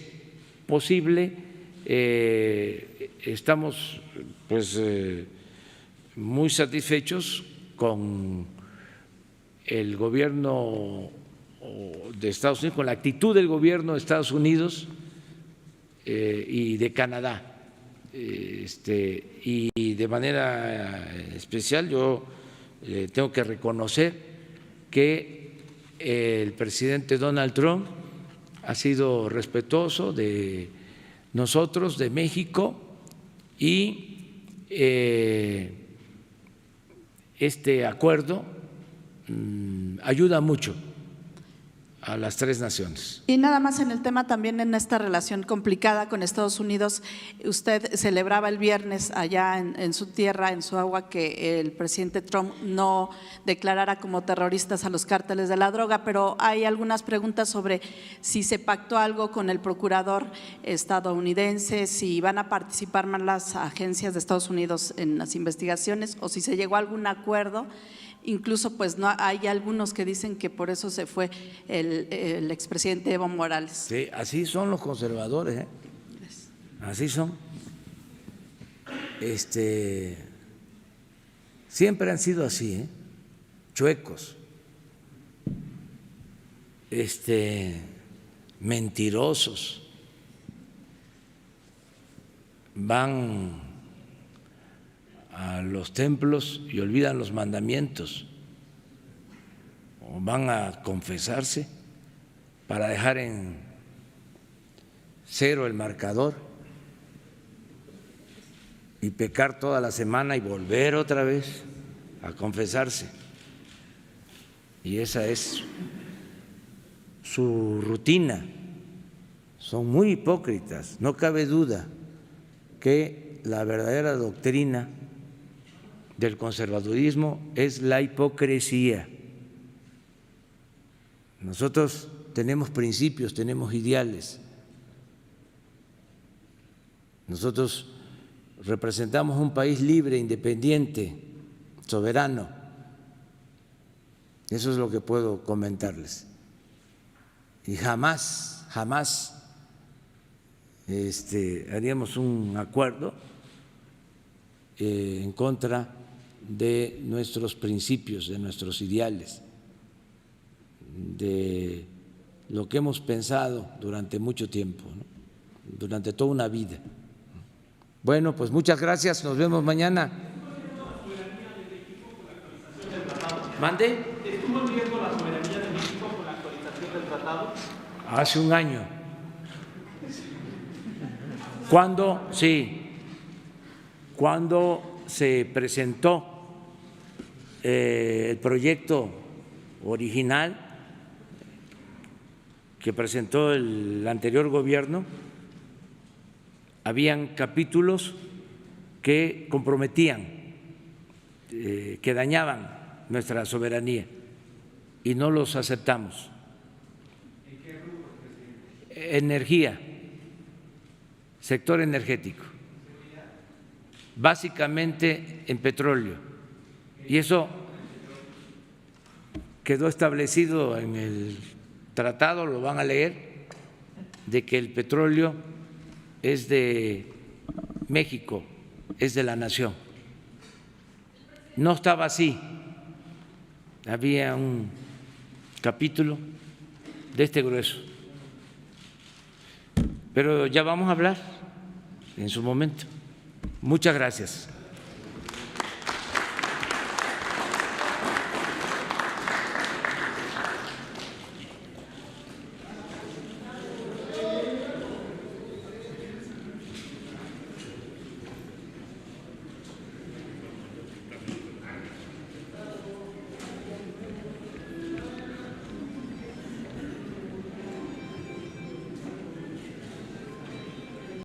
posible. Estamos pues muy satisfechos con el gobierno de Estados Unidos, con la actitud del gobierno de Estados Unidos y de Canadá, y de manera especial yo tengo que reconocer que el presidente Donald Trump ha sido respetuoso de nosotros, de México, y este acuerdo ayuda mucho a las 3 naciones. Y nada más en el tema también en esta relación complicada con Estados Unidos, usted celebraba el viernes allá en su tierra, en su agua, que el presidente Trump no declarara como terroristas a los cárteles de la droga, pero hay algunas preguntas sobre si se pactó algo con el procurador estadounidense, si van a participar más las agencias de Estados Unidos en las investigaciones o si se llegó a algún acuerdo. Incluso pues no hay algunos que dicen que por eso se fue el expresidente Evo Morales. Sí, así son los conservadores, ¿eh? Así son. Siempre han sido así, ¿eh? Chuecos, mentirosos, van a los templos y olvidan los mandamientos, o van a confesarse para dejar en 0 el marcador y pecar toda la semana y volver otra vez a confesarse. Y esa es su rutina. Son muy hipócritas, no cabe duda que la verdadera doctrina del conservadurismo es la hipocresía. Nosotros tenemos principios, tenemos ideales. Nosotros representamos un país libre, independiente, soberano. Eso es lo que puedo comentarles. Y jamás haríamos un acuerdo en contra de nuestros principios, de nuestros ideales, de lo que hemos pensado durante mucho tiempo, ¿no? Durante toda una vida. Bueno, pues muchas gracias, nos vemos mañana. ¿Mande? ¿Estuvo en riesgo la soberanía de México con la actualización del tratado? Hace un año. ¿Cuándo? Sí. Cuando se presentó el proyecto original que presentó el anterior gobierno, habían capítulos que comprometían, que dañaban nuestra soberanía y no los aceptamos. ¿En qué rubro, presidente? Energía, sector energético, básicamente en petróleo. Y eso quedó establecido en el tratado, lo van a leer, de que el petróleo es de México, es de la nación. No estaba así. Había un capítulo de este grueso. Pero ya vamos a hablar en su momento. Muchas gracias.